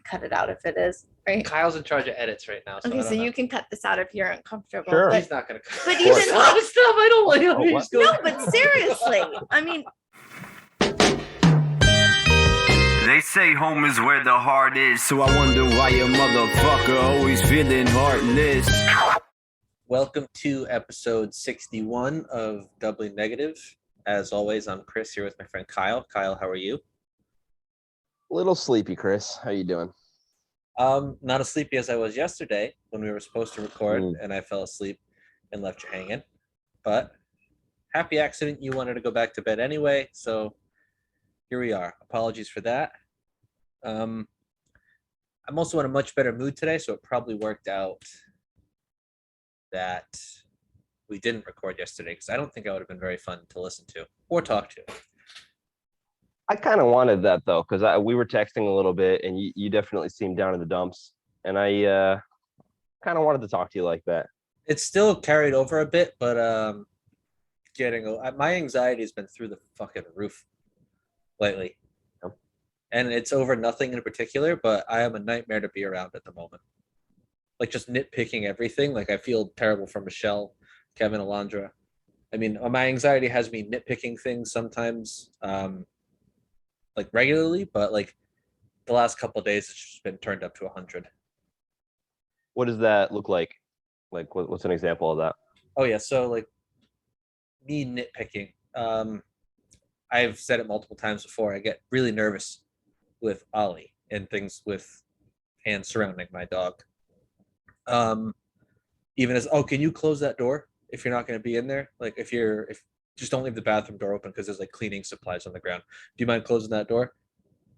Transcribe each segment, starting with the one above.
cut it out if it is, right? Kyle's in charge of edits right now. So Okay, I don't so know. you can cut this out if you're uncomfortable. Sure. But, He's not gonna cut. but Of even course. Stop! I don't like how you just go. no, but seriously, I mean, They say home is where the heart is, so I wonder why your motherfucker always feeling heartless. Welcome to episode 61 of Doubly Negative. As always, I'm Chris here with my friend Kyle. Kyle, how are you? A little sleepy, Chris. How you doing? Not as sleepy as I was yesterday when we were supposed to record and I fell asleep and left you hanging. But happy accident, you wanted to go back to bed anyway, so here we are. Apologies for that. I'm also in a much better mood today, so it probably worked out that we didn't record yesterday because I don't think I would have been very fun to listen to or talk to. I kind of wanted that though, because we were texting a little bit, and you definitely seemed down in the dumps, and I kind of wanted to talk to you like that. It's still carried over a bit, but my anxiety has been through the fucking roof lately. Yep. And it's over nothing in particular, but I am a nightmare to be around at the moment. Like just nitpicking everything. Like I feel terrible for Michelle, Kevin, Alondra. I mean, my anxiety has me nitpicking things sometimes, like regularly, but like the last couple of days, it's just been turned up to 100. What does that look like? Like, what's an example of that? Oh yeah, so like me nitpicking. I've said it multiple times before. I get really nervous with Ollie and things with and surrounding my dog. Even as can you close that door if you're not going to be in there? Like if just don't leave the bathroom door open because there's like cleaning supplies on the ground. Do you mind closing that door?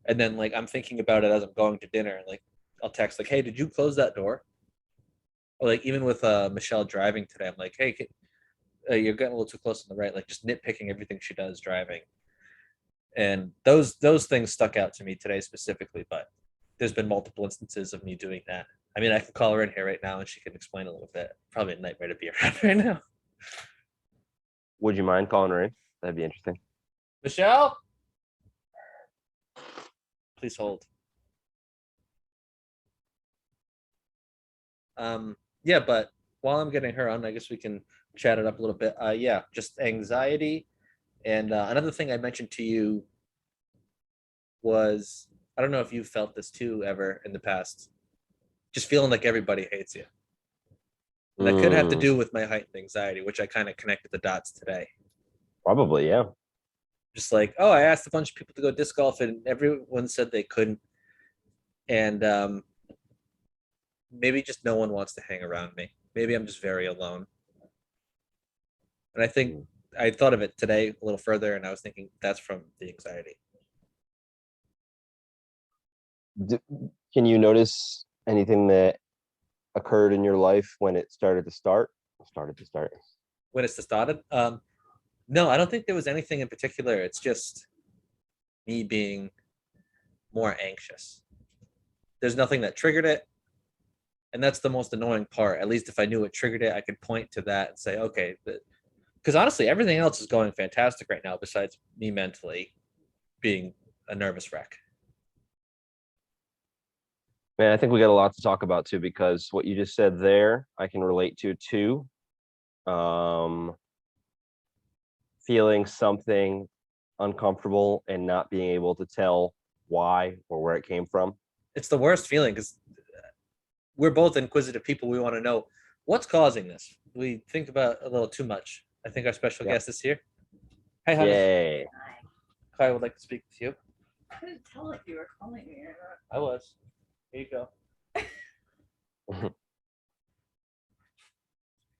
And then like I'm thinking about it as I'm going to dinner, and like I'll text like, hey, did you close that door? Or like even with Michelle driving today, I'm like, hey, you're getting a little too close on the right. Like just nitpicking everything she does driving. And those things stuck out to me today specifically, but there's been multiple instances of me doing that. I mean, I can call her in here right now and she can explain a little bit. Probably a nightmare to be around right now. Would you mind calling her in? That'd be interesting. Michelle? Please hold. Yeah, but while I'm getting her on, I guess we can chat it up a little bit. Yeah, just anxiety. And another thing I mentioned to you was, I don't know if you felt this too ever in the past, just feeling like everybody hates you. And that could have to do with my heightened anxiety, which I kind of connected the dots today. Probably, yeah. Just like, I asked a bunch of people to go disc golf and everyone said they couldn't. And maybe just no one wants to hang around me. Maybe I'm just very alone. And I think I thought of it today a little further, and I was thinking that's from the anxiety. Can you notice anything that occurred in your life when it started to start? When it's started? No, I don't think there was anything in particular. It's just me being more anxious. There's nothing that triggered it. And that's the most annoying part. At least if I knew what triggered it, I could point to that and say, okay, because honestly, everything else is going fantastic right now besides me mentally being a nervous wreck. Man, I think we got a lot to talk about too, because what you just said there, I can relate to too. Feeling something uncomfortable and not being able to tell why or where it came from. It's the worst feeling because we're both inquisitive people. We want to know what's causing this. We think about a little too much. I think our special guest is here. Hey, honey. Yay. I would like to speak with you. I couldn't tell if you were calling me or I was. Here you go.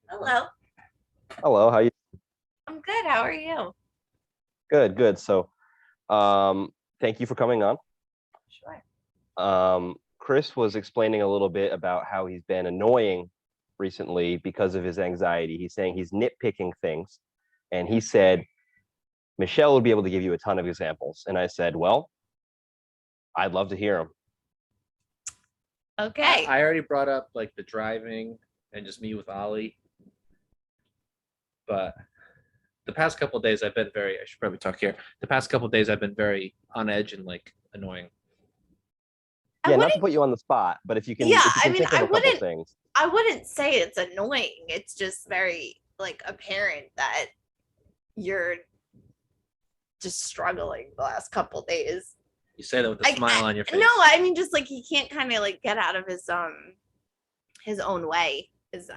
Hello. Hello, how you? I'm good. How are you? Good. So, thank you for coming on. Sure. Chris was explaining a little bit about how he's been annoying recently because of his anxiety. He's saying he's nitpicking things, and he said Michelle would be able to give you a ton of examples. And I said, well, I'd love to hear them. Okay. I already brought up like the driving and just me with Ollie, but the past couple of days I've been I should probably talk here. The past couple of days I've been very on edge and like annoying. Yeah, not to put you on the spot, but if you can, Yeah, if you can think of a couple things. I wouldn't say it's annoying. It's just very like apparent that you're just struggling the last couple days. You say that with a smile on your face. No, I mean just like he can't kind of like get out of his own way is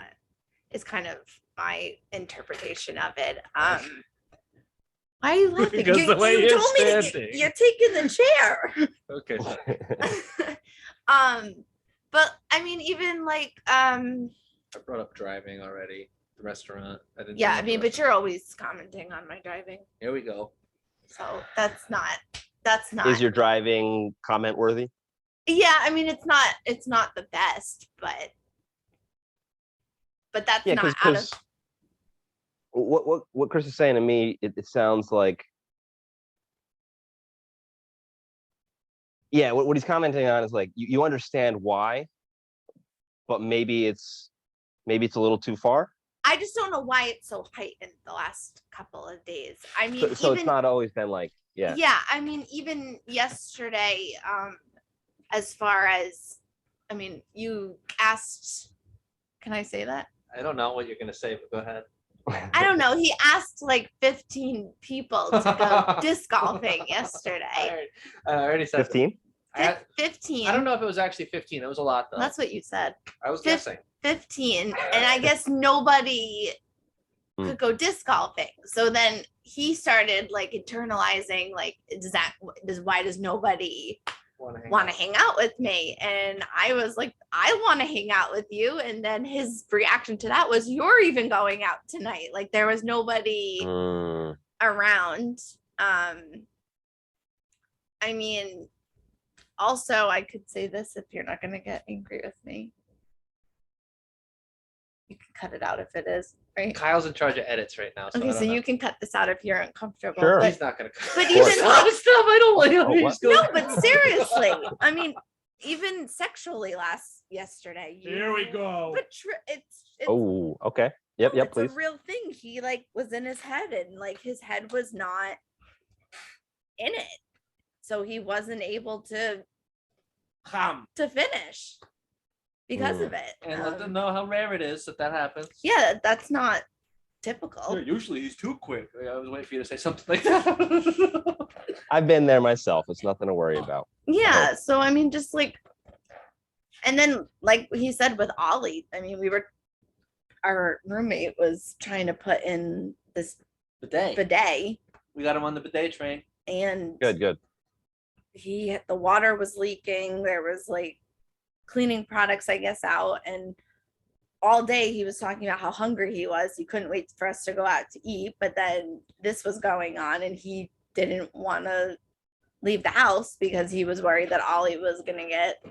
kind of my interpretation of it. Why are you laughing? Because the way you're told me standing. you're taking the chair. Okay. But I mean, even like I brought up driving already. The restaurant. yeah, I mean, but you're always commenting on my driving. Here we go. So that's not Is your driving comment worthy? yeah, I mean it's not the best, but that's Yeah, not out of because what Chris is saying to me, it sounds like, yeah, what he's commenting on is like you understand why, but maybe it's a little too far. I just don't know why it's so heightened the last couple of days. I mean, So it's not always been like, yeah. Yeah, I mean, even yesterday, as far as, I mean, you asked, can I say that? I don't know what you're gonna say, but go ahead. I don't know. He asked like 15 people to go disc golfing yesterday. I already said 15? 15. I don't know if it was actually 15. It was a lot though. That's what you said. I was guessing. 15. And I guess nobody could go disc golfing. So then he started like internalizing, like, why does nobody want to hang out with me? And I was like, I want to hang out with you. And then his reaction to that was, you're even going out tonight. Like there was nobody around. I mean, also I could say this if you're not going to get angry with me. You can cut it out if it is, right? Kyle's in charge of edits right now. Okay, so you can cut this out if you're uncomfortable. Sure. He's not gonna cut. But even like, stop! I don't want Oh, what? no, but seriously, I mean, even sexually yesterday. Here we go. But it's Oh, okay. Yep, it's please. a real thing. He like was in his head, and like his head was not in it, so he wasn't able to finish because of it. And let them know how rare it is that happens. Yeah, that's not typical. Yeah, usually he's too quick. I was waiting for you to say something like that. I've been there myself. It's nothing to worry about. Yeah, so I mean, just like, and then like he said with Ollie, I mean, our roommate was trying to put in this bidet. We got him on the bidet train. And The Good. water was leaking. There was like cleaning products, I guess, out, and all day he was talking about how hungry he was. He couldn't wait for us to go out to eat, but then this was going on and he didn't want to leave the house because he was worried that Ollie was going to get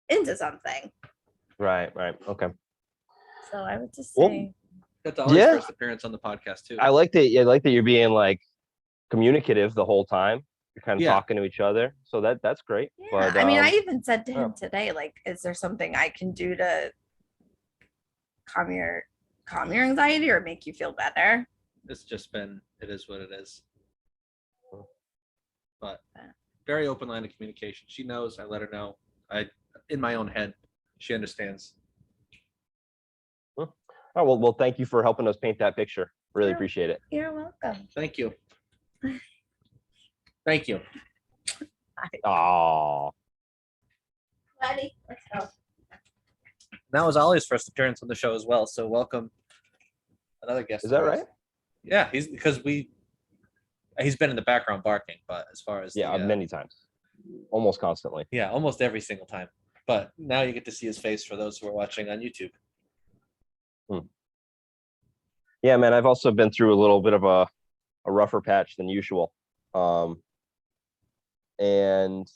into something. Right. Okay. So I would just Well, say, That's Ollie's first appearance on the podcast too. I like that you're being like communicative the whole time. You're kind of talking to each other. So that's great. yeah. But I mean, I even said to him today, like, is there something I can do to calm your anxiety or make you feel better? It's just been, it is what it is. But very open line of communication. She knows, I let her know. In my own head, she understands. Oh, well, thank you for helping us paint that picture. Really appreciate it. You're welcome. Thank you. Thank you. Oh, Buddy, let's go. That was Ollie's first appearance on the show as well. So welcome another guest. is that right? Yeah, he's been in the background barking, but as far as Many times, almost constantly. yeah, almost every single time. But now you get to see his face for those who are watching on YouTube. Yeah, man, I've also been through a little bit of a rougher patch than usual. And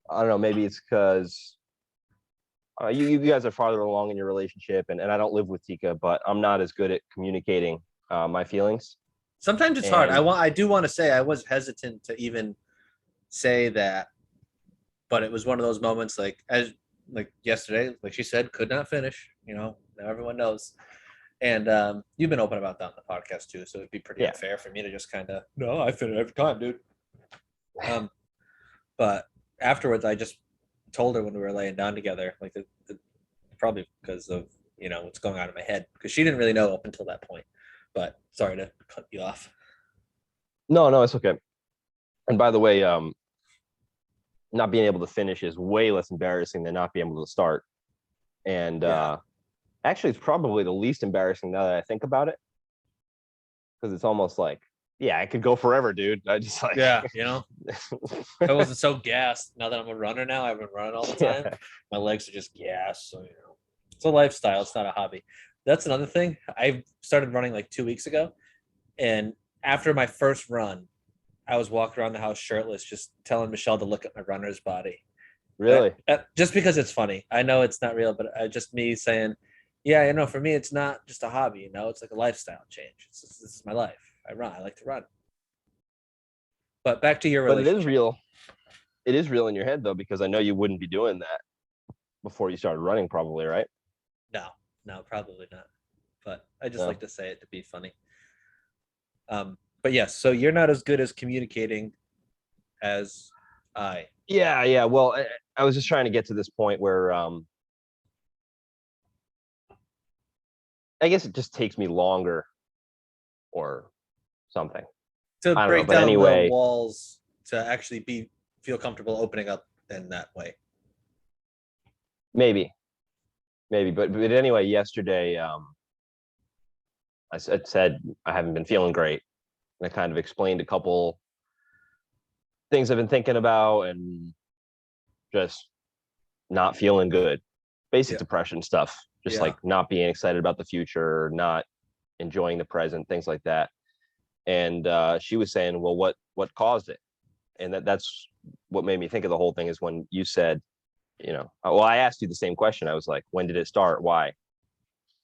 I don't know, maybe it's because you guys are farther along in your relationship, and I don't live with Tika, but I'm not as good at communicating my feelings. Sometimes it's hard. I do want to say I was hesitant to even say that, but it was one of those moments like yesterday, like she said, could not finish, now everyone knows. And you've been open about that on the podcast too, so it'd be pretty unfair for me to just kind of, no, I finish every time, dude. But afterwards, I just told her when we were laying down together, like probably because of what's going on in my head, because she didn't really know up until that point. But sorry to cut you off. No, it's okay. And by the way, not being able to finish is way less embarrassing than not being able to start. And actually, it's probably the least embarrassing now that I think about it, because it's almost like, yeah, I could go forever, dude. I just like, I wasn't so gassed. Now that I'm a runner now, I've been running all the time. My legs are just gassed. So, it's a lifestyle. It's not a hobby. That's another thing. I started running like 2 weeks ago. And after my first run, I was walking around the house shirtless, just telling Michelle to look at my runner's body. Really? Just because it's funny. I know it's not real, but just me saying, yeah, for me, it's not just a hobby, it's like a lifestyle change. This is my life. I run. I like to run. But back to your relationship. But it is real. It is real in your head, though, because I know you wouldn't be doing that before you started running, probably, right? No, probably not. But I just like to say it to be funny. But yes, so you're not as good as communicating as I. Yeah. Well, I was just trying to get to this point where I guess it just takes me longer or something. To I don't break know, but down anyway, the walls to actually feel comfortable opening up in that way. maybe. But anyway, yesterday, I said I haven't been feeling great. And I kind of explained a couple things I've been thinking about and just not feeling good. Basic depression stuff, just like not being excited about the future, not enjoying the present, things like that. And she was saying, well, what caused it? And that's what made me think of the whole thing, is when you said, well, I asked you the same question. I was like, when did it start? Why?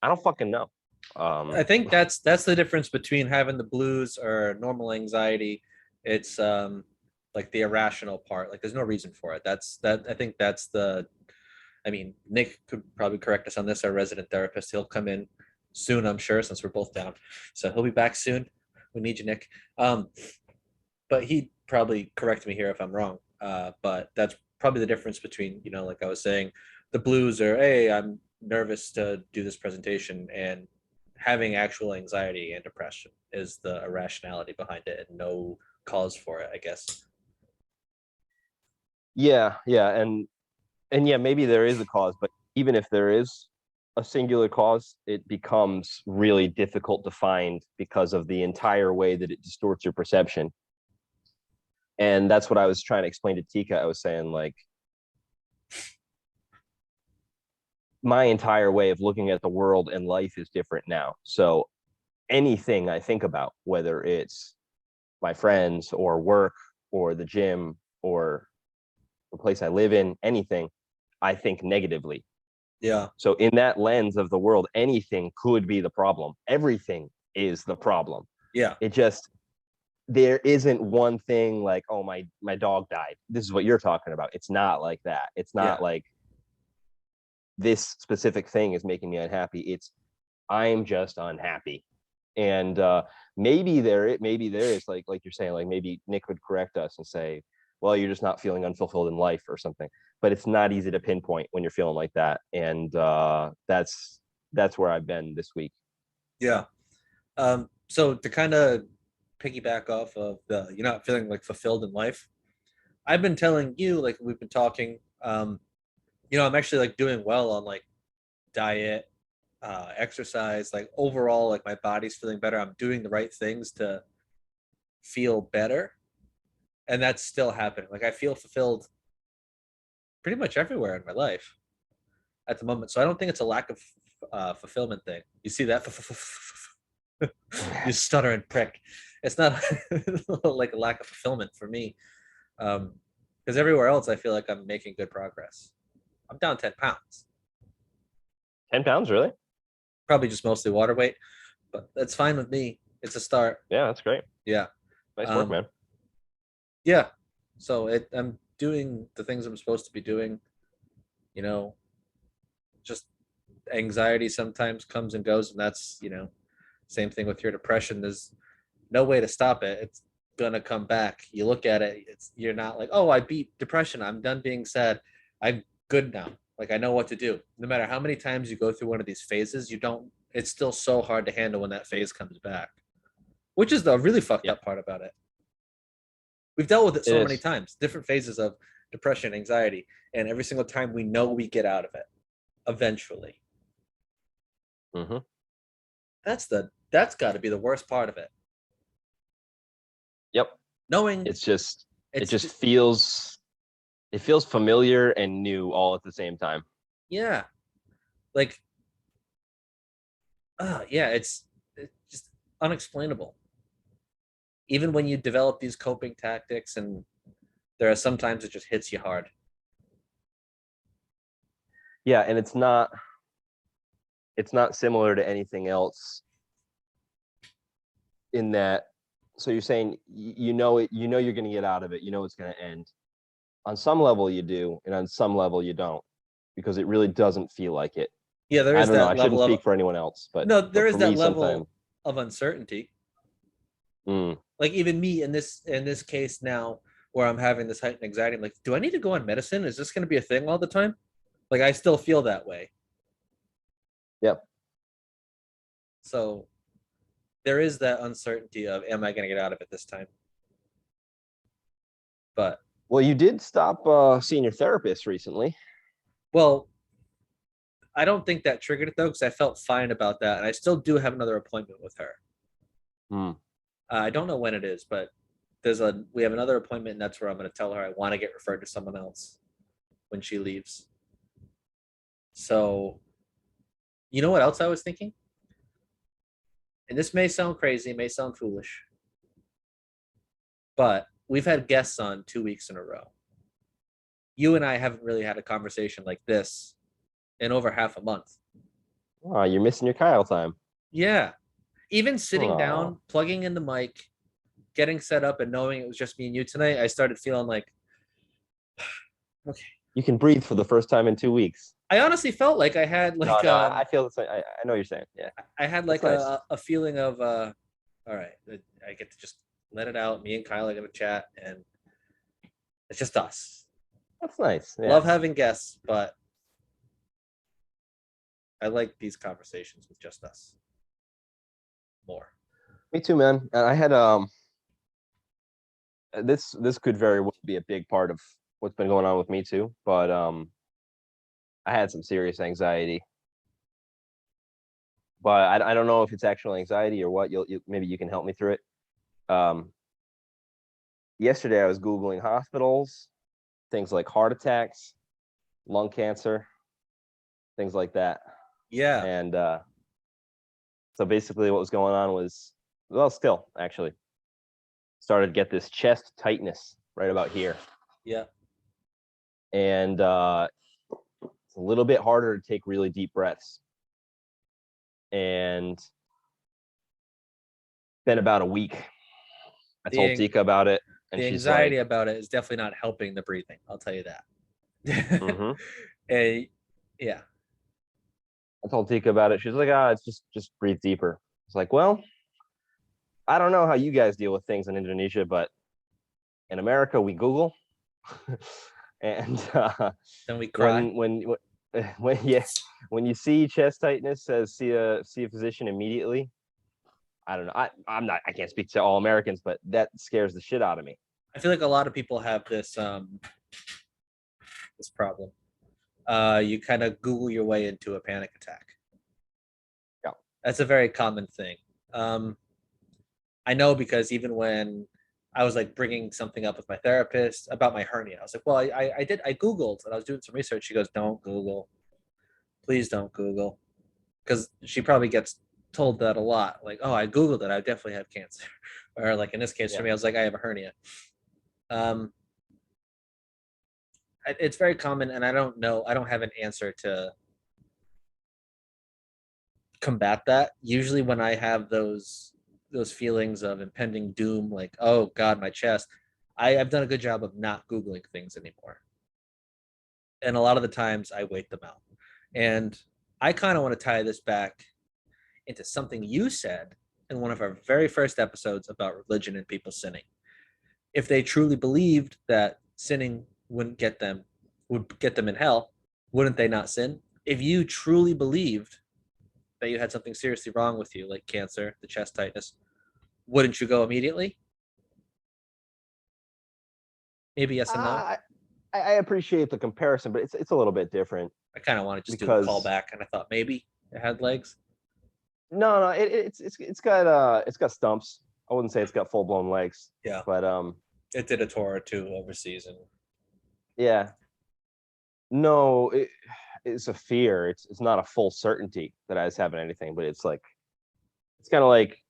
I don't fucking know. I think that's the difference between having the blues or normal anxiety. It's like the irrational part. Like there's no reason for it. I think that's Nick could probably correct us on this, our resident therapist. He'll come in soon, I'm sure, since we're both down. So he'll be back soon. We need you, Nick. But he'd probably correct me here if I'm wrong. But that's probably the difference between, like I was saying, the blues are, hey, I'm nervous to do this presentation, and having actual anxiety and depression is the irrationality behind it and no cause for it, I guess. Yeah. And yeah, maybe there is a cause, but even if there is a singular cause, it becomes really difficult to find because of the entire way that it distorts your perception. And that's what I was trying to explain to Tika. I was saying, like, my entire way of looking at the world and life is different now. So anything I think about, whether it's my friends or work or the gym or the place I live in, anything, I think negatively. Yeah. So in that lens of the world, anything could be the problem. Everything is the problem. Yeah. It just, there isn't one thing like, oh, my dog died. This is what you're talking about. It's not like that. It's not like this specific thing is making me unhappy. It's, I'm just unhappy. And maybe there is like you're saying, like maybe Nick would correct us and say, well, you're just not feeling unfulfilled in life or something. But it's not easy to pinpoint when you're feeling like that. And that's where I've been this week. Yeah. So to kind of piggyback off of the you're not feeling like fulfilled in life, I've been telling you, like we've been talking, I'm actually like doing well on like diet, exercise, like overall, like my body's feeling better. I'm doing the right things to feel better. And that's still happening. Like I feel fulfilled pretty much everywhere in my life at the moment. So I don't think it's a lack of fulfillment thing. You see that? You stutter and prick. It's not like a lack of fulfillment for me. Because everywhere else, I feel like I'm making good progress. I'm down 10 pounds. 10 pounds, really? Probably just mostly water weight, but that's fine with me. It's a start. Yeah, that's great. Yeah. Nice work, man. Yeah. So I'm doing the things I'm supposed to be doing. Just anxiety sometimes comes and goes, and that's, same thing with your depression. There's no way to stop it. It's gonna come back. You look at it, you're not like, oh, I beat depression. I'm done being sad. I'm good now. Like I know what to do. No matter how many times you go through one of these phases, it's still so hard to handle when that phase comes back. Which is the really fucked up part about it. We've dealt with it so many times, different phases of depression, anxiety, and every single time we know we get out of it eventually. Mm-hmm. That's got to be the worst part of it. Yep. Knowing it just feels familiar and new all at the same time. Yeah. Like, yeah, it's just unexplainable. Even when you develop these coping tactics, and there are sometimes it just hits you hard. Yeah, and it's not similar to anything else in that. So you're saying you know you're going to get out of it, you know it's going to end. On some level you do, and on some level you don't, because it really doesn't feel like it. Yeah, there is that level. I shouldn't speak for anyone else, but no, there is that level sometimes of uncertainty. Mm. Like even me in this case now, where I'm having this heightened anxiety, I'm like, do I need to go on medicine? Is this going to be a thing all the time? Like I still feel that way. Yep. So there is that uncertainty of, am I going to get out of it this time? But well, you did stop seeing your therapist recently. Well, I don't think that triggered it though, because I felt fine about that, and I still do have another appointment with her. I don't know when it is, but we have another appointment, and that's where I'm going to tell her I want to get referred to someone else when she leaves. So, you know what else I was thinking? And this may sound crazy, may sound foolish, but we've had guests on 2 weeks in a row. You and I haven't really had a conversation like this in over half a month. Oh, you're missing your Kyle time. Yeah. Even sitting down, plugging in the mic, getting set up, and knowing it was just me and you tonight, I started feeling like, okay. You can breathe for the first time in 2 weeks. I honestly felt like I had like I feel the same. I know what you're saying. Yeah. I had like a feeling of all right, I get to just let it out. Me and Kyle are gonna chat, and it's just us. That's nice. Yeah. Love having guests, but I like these conversations with just us more. Me too, man. I had this could very well be a big part of what's been going on with me too, but I had some serious anxiety. But I don't know if it's actual anxiety or what. Maybe you can help me through it. Yesterday I was Googling hospitals, things like heart attacks, lung cancer, things like that. Yeah. And so basically what was going on was, well, still actually started to get this chest tightness right about here. Yeah. And it's a little bit harder to take really deep breaths. And been about a week. I told Tika about it, and the she's anxiety like, about it is definitely not helping the breathing. I'll tell you that. Mm-hmm. Yeah. I told Tika about it. She's like, it's just breathe deeper. It's like, well, I don't know how you guys deal with things in Indonesia, but in America we Google, and then we cry. When you see chest tightness, says see a physician immediately. I don't know. I can't speak to all Americans, but that scares the shit out of me. I feel like a lot of people have this this problem. You kind of Google your way into a panic attack. Yeah. That's a very common thing. I know, because even when I was like bringing something up with my therapist about my hernia, I was like, well, I Googled, and I was doing some research. She goes, don't Google. Please don't Google. Because she probably gets told that a lot. Like, oh, I Googled it. I definitely have cancer. Or like in this case for me, I was like, I have a hernia. It's very common, and I don't know. I don't have an answer to combat that. Usually when I have those feelings of impending doom, like, oh God, my chest, I've done a good job of not Googling things anymore. And a lot of the times I wait them out. And I kind of want to tie this back into something you said in one of our very first episodes about religion and people sinning. If they truly believed that sinning would get them in hell, wouldn't they not sin? If you truly believed that you had something seriously wrong with you, like cancer, the chest tightness, wouldn't you go immediately? Maybe yes and no. I appreciate the comparison, but it's a little bit different. I kind of want to just do because- the callback, and I thought maybe it had legs. No, it's got stumps. I wouldn't say it's got full blown legs. Yeah. But It did a tour or two overseas, and yeah. No, it's a fear. It's not a full certainty that I was having anything, but it's like, it's kind of like,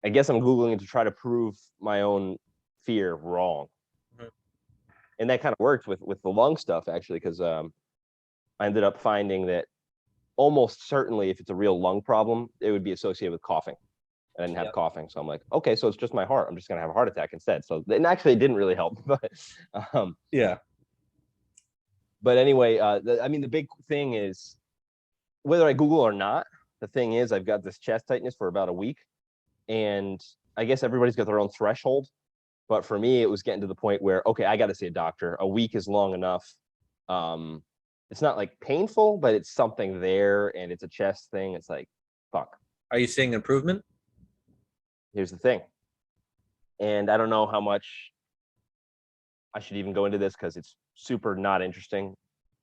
I guess I'm Googling to try to prove my own fear wrong. Mhm. And that kind of worked with the lung stuff, actually, because I ended up finding that almost certainly if it's a real lung problem, it would be associated with coughing. I didn't have coughing. So I'm like, okay, so it's just my heart. I'm just going to have a heart attack instead. So, and actually it didn't really help. But yeah. But anyway, I mean, the big thing is, whether I Google or not, the thing is, I've got this chest tightness for about a week. And I guess everybody's got their own threshold. But for me, it was getting to the point where, okay, I got to see a doctor. A week is long enough. It's not like painful, but it's something there, and it's a chest thing. It's like, fuck. Are you seeing improvement? Here's the thing. And I don't know how much I should even go into this because it's super not interesting.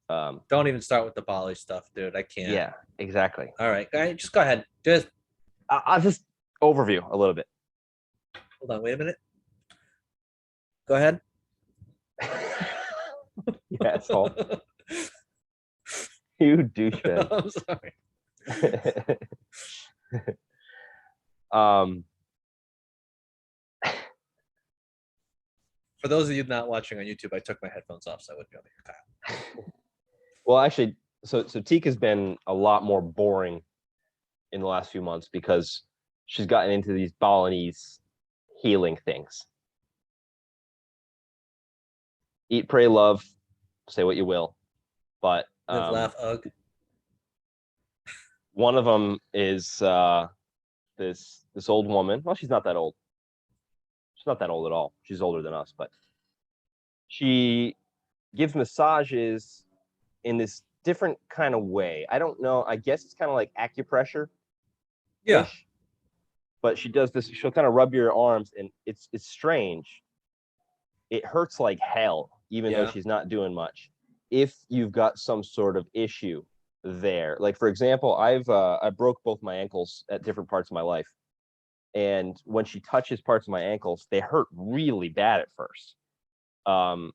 Don't even start with the Bali stuff, dude. I can't. Yeah, exactly. All right, just go ahead. Just I'll just overview a little bit. hold on. Wait a minute. Go ahead. Yeah, asshole. You douchebag. I'm sorry. For those of you not watching on YouTube, I took my headphones off, so I wouldn't be able to hear Kyle. Well, actually, so Tika's been a lot more boring in the last few months because she's gotten into these Balinese healing things. Eat, pray, love, say what you will, but Live, laugh, ugh. one of them is this old woman. Well, she's not that old. She's not that old at all. She's older than us, but she gives massages in this different kind of way. I don't know. I guess it's kind of like acupressure. Yeah. But she does this. She'll kind of rub your arms, and it's strange. It hurts like hell, even though she's not doing much. If you've got some sort of issue there, like for example, I broke both my ankles at different parts of my life. And when she touches parts of my ankles, they hurt really bad at first. And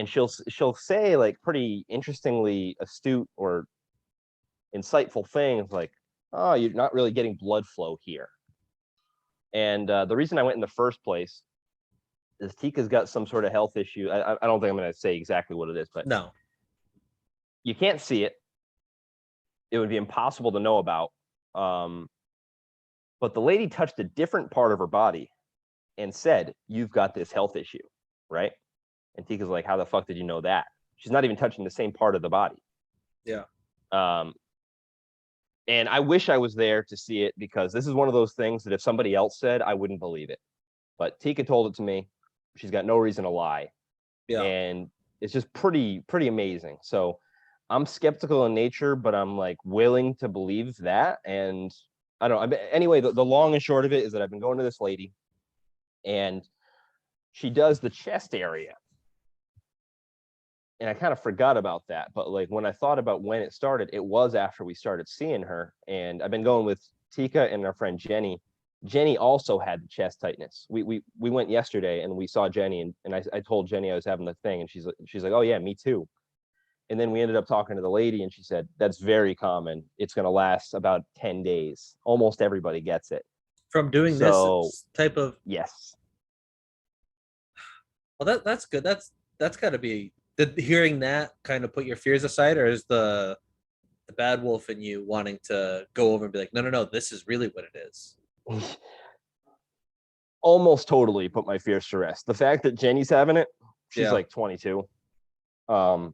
she'll say like pretty interestingly astute or insightful things like, "Oh, you're not really getting blood flow here." And the reason I went in the first place is Tika's got some sort of health issue. I don't think I'm going to say exactly what it is, but No. You can't see it. It would be impossible to know about. But the lady touched a different part of her body and said, "You've got this health issue," right? And Tika's like, "How the fuck did you know that?" She's not even touching the same part of the body. Yeah. And I wish I was there to see it because this is one of those things that if somebody else said, I wouldn't believe it. But Tika told it to me. She's got no reason to lie. Yeah. And it's just pretty amazing. So I'm skeptical in nature, but I'm like willing to believe that. And I don't know. Anyway, the long and short of it is that I've been going to this lady and she does the chest area. And I kind of forgot about that. But like when I thought about when it started, it was after we started seeing her. And I've been going with Tika and our friend Jenny. Jenny also had the chest tightness. We went yesterday and we saw Jenny and I told Jenny I was having the thing and she's like, "Oh yeah, me too." And then we ended up talking to the lady and she said, "That's very common. It's going to last about 10 days. Almost everybody gets it." From doing this type of. Yes. Well, that's good. That's got to be. Did hearing that kind of put your fears aside, or is the bad wolf in you wanting to go over and be like, no, this is really what it is? Almost totally put my fears to rest. The fact that Jenny's having it, she's like 22. And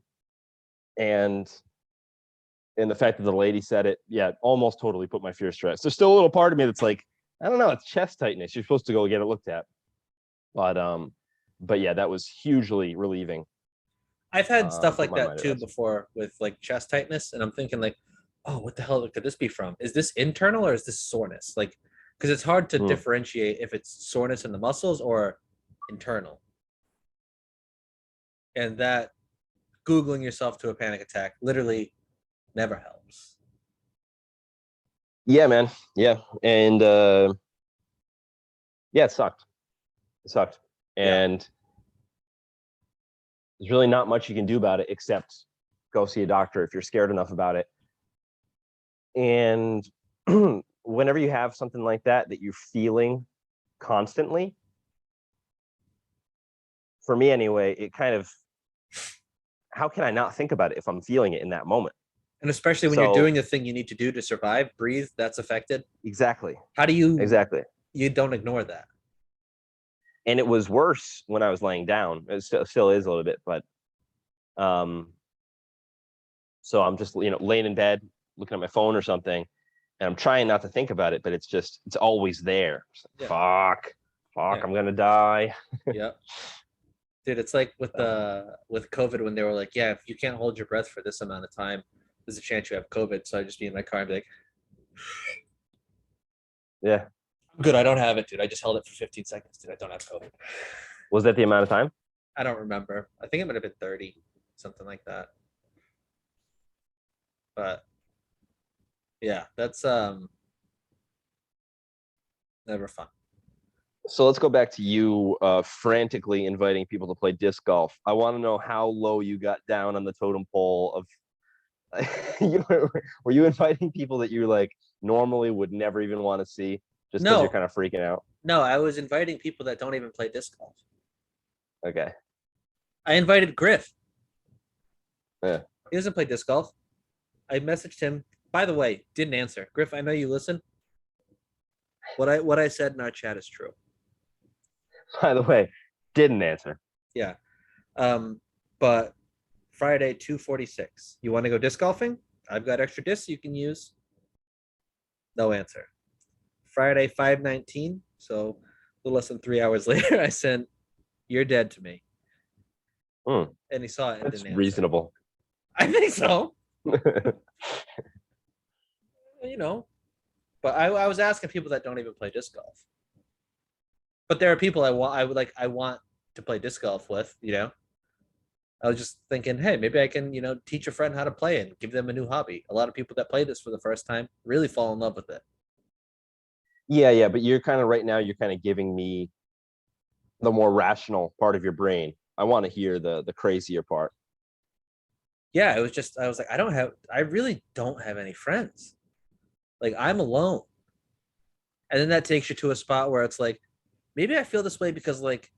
the fact that the lady said it, almost totally put my fears to rest. There's still a little part of me that's like, I don't know, it's chest tightness. You're supposed to go get it looked at. But yeah, that was hugely relieving. I've had stuff like Put my that mind at too rest. before with like chest tightness, and I'm thinking like, oh, what the hell could this be from? Is this internal or is this soreness? Like, because it's hard to differentiate if it's soreness in the muscles or internal. And that Googling yourself to a panic attack literally never helps. Yeah, man. Yeah. And yeah, it sucked. It sucked. And there's really not much you can do about it except go see a doctor if you're scared enough about it. And whenever you have something like that you're feeling constantly, for me anyway, it kind of, how can I not think about it if I'm feeling it in that moment? And especially when you're doing the thing you need to do to survive, breathe, that's affected. Exactly. How do you exactly? You don't ignore that. And it was worse when I was laying down. It still is a little bit, but so I'm just laying in bed, looking at my phone or something, and I'm trying not to think about it, but it's always there. Like, fuck, I'm gonna die. Yeah. Dude, it's like with COVID when they were like, yeah, if you can't hold your breath for this amount of time, there's a chance you have COVID. So I'd just be in my car and be like, yeah, I'm good. I don't have it, dude. I just held it for 15 seconds, dude. I don't have COVID. Was that the amount of time? I don't remember. I think it might have been 30, something like that. But yeah, that's never fun. So let's go back to you frantically inviting people to play disc golf. I want to know how low you got down on the totem pole of were you inviting people that you like normally would never even want to see just because you're kind of freaking out? No, I was inviting people that don't even play disc golf. Okay. I invited Griff. Yeah. He doesn't play disc golf. I messaged him. By the way, didn't answer. Griff, I know you listen. What I said in our chat is true. By the way, didn't answer. Yeah. But Friday 2:46. You want to go disc golfing? I've got extra discs you can use. No answer. Friday 5:19. So a little less than 3 hours later, I sent, "You're dead to me." And he saw it and That's didn't answer. reasonable. I think so. But I was asking people that don't even play disc golf. But there are people I want to play disc golf with, I was just thinking, hey, maybe I can, teach a friend how to play and give them a new hobby. A lot of people that play this for the first time really fall in love with it. Yeah, but you're kind of giving me the more rational part of your brain. I want to hear the crazier part. Yeah, I was like, I really don't have any friends. Like, I'm alone. And then that takes you to a spot where it's like, maybe I feel this way because, like,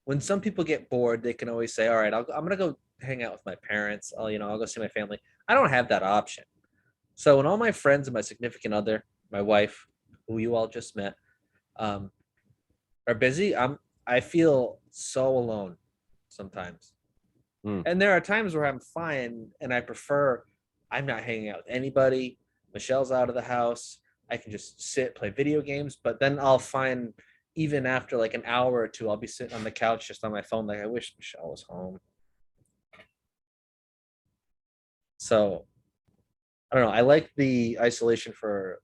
when some people get bored, they can always say, all right, I'm going to go hang out with my parents. I'll go see my family. I don't have that option. So when all my friends and my significant other, my wife, who you all just met, are busy, I feel so alone sometimes. And there are times where I'm fine and I prefer I'm not hanging out with anybody. Michelle's out of the house. I can just sit, play video games, but then I'll find even after like an hour or two, I'll be sitting on the couch just on my phone. Like, I wish Michelle was home. So I don't know. I like the isolation for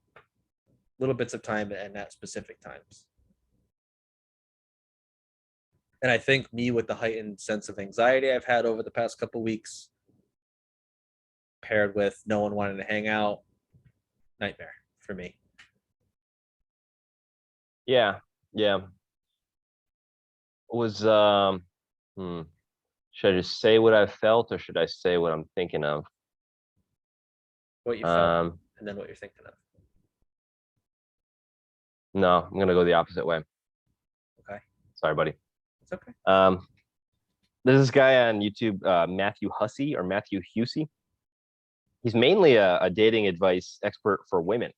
little bits of time and at specific times. And I think me with the heightened sense of anxiety I've had over the past couple of weeks, paired with no one wanting to hang out, nightmare for me. Yeah. Was should I just say what I felt or should I say what I'm thinking of? What you felt and then what you're thinking of. No, I'm gonna go the opposite way. Okay. Sorry, buddy. It's okay. There's this guy on YouTube, Matthew Hussey or Matthew Husey. He's mainly a dating advice expert for women.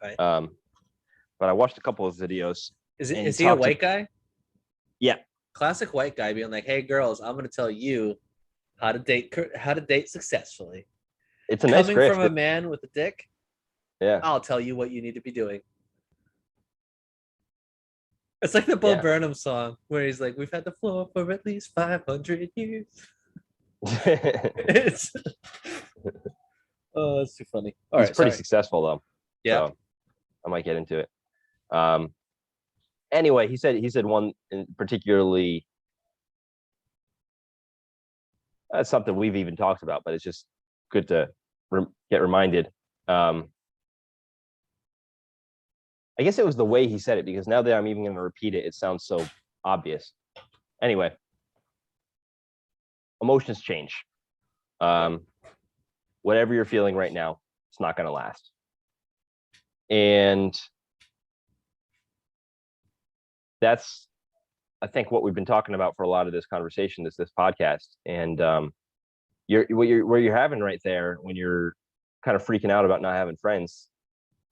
Okay. But I watched a couple of videos. Is he a white guy? Yeah. Classic white guy being like, "Hey girls, I'm going to tell you how to date successfully." It's a nice coming from a man with a dick. Yeah. I'll tell you what you need to be doing. It's like the Bo Yeah. Burnham song where he's like, "We've had the floor for at least 500 years." It's oh, it's too funny. All He's right, pretty sorry. successful though. Yeah. So I might get into it. Anyway, he said one in particularly. That's something we've even talked about, but it's just good to get reminded. I guess it was the way he said it, because now that I'm even going to repeat it, it sounds so obvious. Anyway, emotions change. Whatever you're feeling right now, it's not going to last. And that's, I think, what we've been talking about for a lot of this conversation, this podcast. And what you're having right there when you're kind of freaking out about not having friends,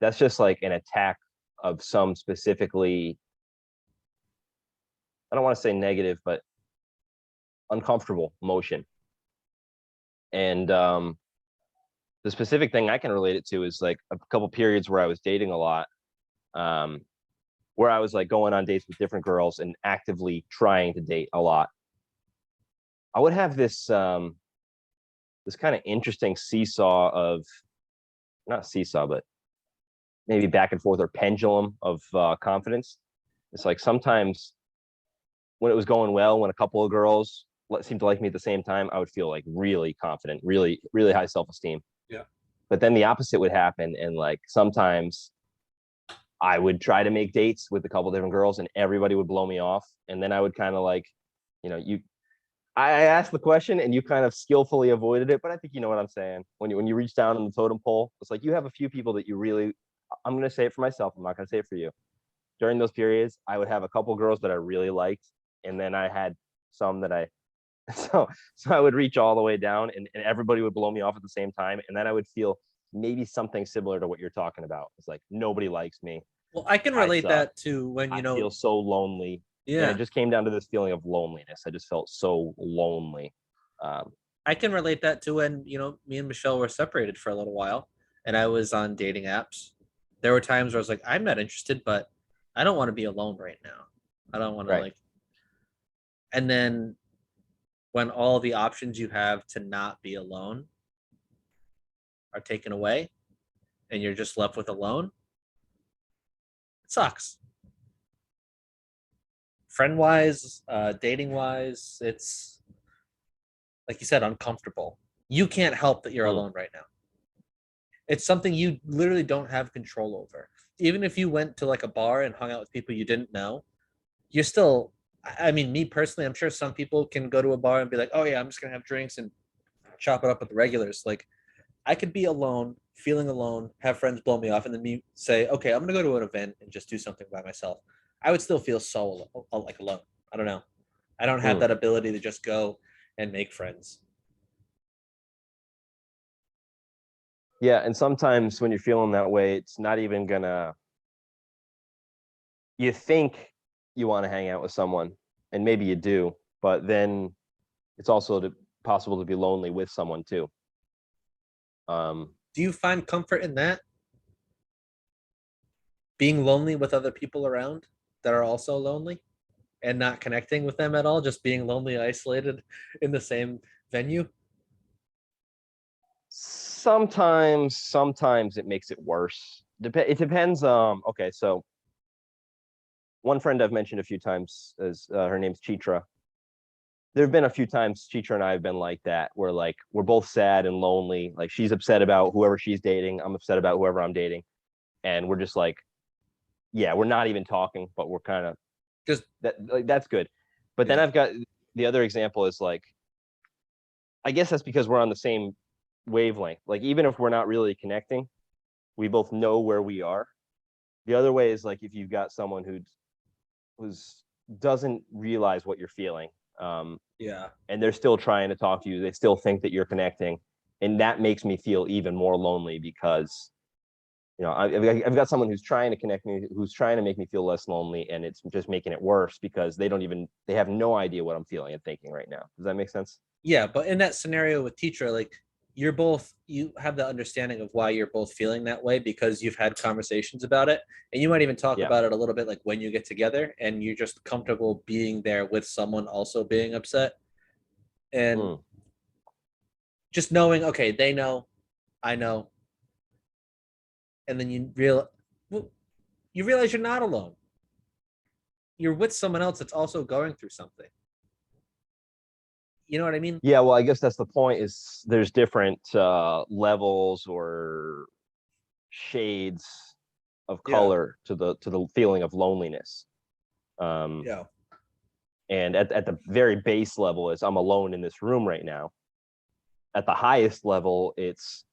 that's just like an attack of some specifically, I don't want to say negative, but uncomfortable emotion. And the specific thing I can relate it to is like a couple periods where I was dating a lot, where I was like going on dates with different girls and actively trying to date a lot. I would have this this kind of interesting seesaw of, not seesaw, but maybe back and forth or pendulum of confidence. It's like sometimes when it was going well, when a couple of girls seemed to like me at the same time, I would feel like really confident, really, really high self-esteem. Yeah. But then the opposite would happen. And like sometimes I would try to make dates with a couple different girls and everybody would blow me off. And then I would kind of like, you know, I asked the question and you kind of skillfully avoided it, but I think you know what I'm saying. When you reach down on the totem pole, it's like you have a few people that you really, I'm going to say it for myself, I'm not going to say it for you. During those periods, I would have a couple girls that I really liked, and then I had some that so I would reach all the way down and everybody would blow me off at the same time. And then I would feel maybe something similar to what you're talking about. It's like, nobody likes me. Well, I can relate that to when, I feel so lonely. Yeah. And it just came down to this feeling of loneliness. I just felt so lonely. I can relate that to when, me and Michelle were separated for a little while and I was on dating apps. There were times where I was like, I'm not interested, but I don't want to be alone right now. I don't want to and then when all the options you have to not be alone are taken away and you're just left with alone, it sucks. Friend-wise, dating-wise, it's, like you said, uncomfortable. You can't help that you're alone right now. It's something you literally don't have control over. Even if you went to like a bar and hung out with people you didn't know, you're still, I mean, me personally, I'm sure some people can go to a bar and be like, oh yeah, I'm just going to have drinks and chop it up with the regulars. Like, I could be alone, feeling alone, have friends blow me off, and then me say, okay, I'm going to go to an event and just do something by myself. I would still feel so like alone. I don't know. I don't have that ability to just go and make friends. Yeah, and sometimes when you're feeling that way, it's not even gonna, you think you want to hang out with someone, and maybe you do, but then it's also possible to be lonely with someone too. Do you find comfort in that? Being lonely with other people around that are also lonely and not connecting with them at all, just being lonely, isolated in the same venue? Sometimes it makes it worse. It depends. Okay, so one friend I've mentioned a few times is her name's Chitra. There have been a few times Chitra and I have been like that, where like we're both sad and lonely. Like she's upset about whoever she's dating, I'm upset about whoever I'm dating, and we're just like, yeah, we're not even talking, but we're kind of just that. Like, that's good. But then I've got the other example is like, I guess that's because we're on the same wavelength. Like even if we're not really connecting, we both know where we are. The other way is like if you've got someone who's doesn't realize what you're feeling, and they're still trying to talk to you, they still think that you're connecting, and that makes me feel even more lonely because I've got someone who's trying to connect me, who's trying to make me feel less lonely, and it's just making it worse because they have no idea what I'm feeling and thinking right now. Does that make sense? Yeah, but in that scenario with teacher, like you have the understanding of why you're both feeling that way because you've had conversations about it, and you might even talk about it a little bit like when you get together, and you're just comfortable being there with someone also being upset, and just knowing, okay, they know, I know, and then you realize you're not alone. You're with someone else that's also going through something. You know what I mean? Yeah, well, I guess that's the point, is there's different levels or shades of color to the feeling of loneliness. Yeah. And at the very base level is I'm alone in this room right now. At the highest level, it's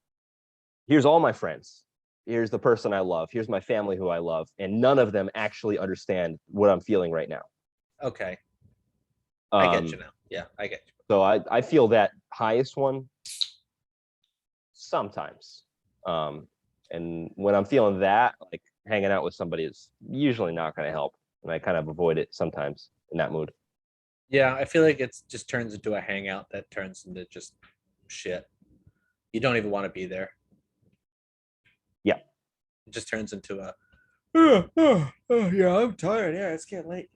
here's all my friends. Here's the person I love. Here's my family who I love. And none of them actually understand what I'm feeling right now. Okay. I get you now. Yeah, I get you. So I feel that highest one sometimes. And when I'm feeling that, like hanging out with somebody is usually not going to help. And I kind of avoid it sometimes in that mood. Yeah, I feel like it just turns into a hangout that turns into just shit. You don't even want to be there. Yeah. It just turns into a, yeah, I'm tired. Yeah, it's getting late.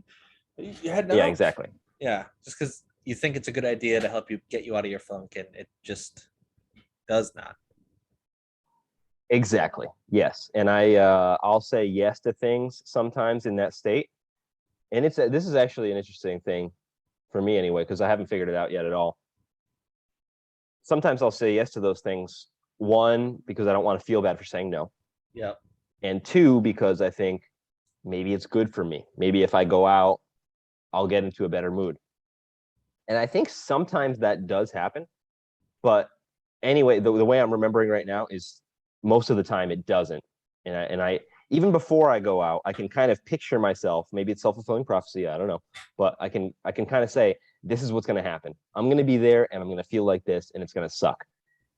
You had no. Yeah, exactly. Yeah, just because you think it's a good idea to help you get you out of your funk, and it just does not. Exactly. Yes. And I'll say yes to things sometimes in that state. And this is actually an interesting thing for me anyway, because I haven't figured it out yet at all. Sometimes I'll say yes to those things. One, because I don't want to feel bad for saying no. Yeah. And two, because I think maybe it's good for me. Maybe if I go out, I'll get into a better mood. And I think sometimes that does happen. But anyway, the way I'm remembering right now is most of the time it doesn't. And I even before I go out, I can kind of picture myself. Maybe it's self-fulfilling prophecy. I don't know. But I can kind of say, this is what's going to happen. I'm going to be there and I'm going to feel like this and it's going to suck.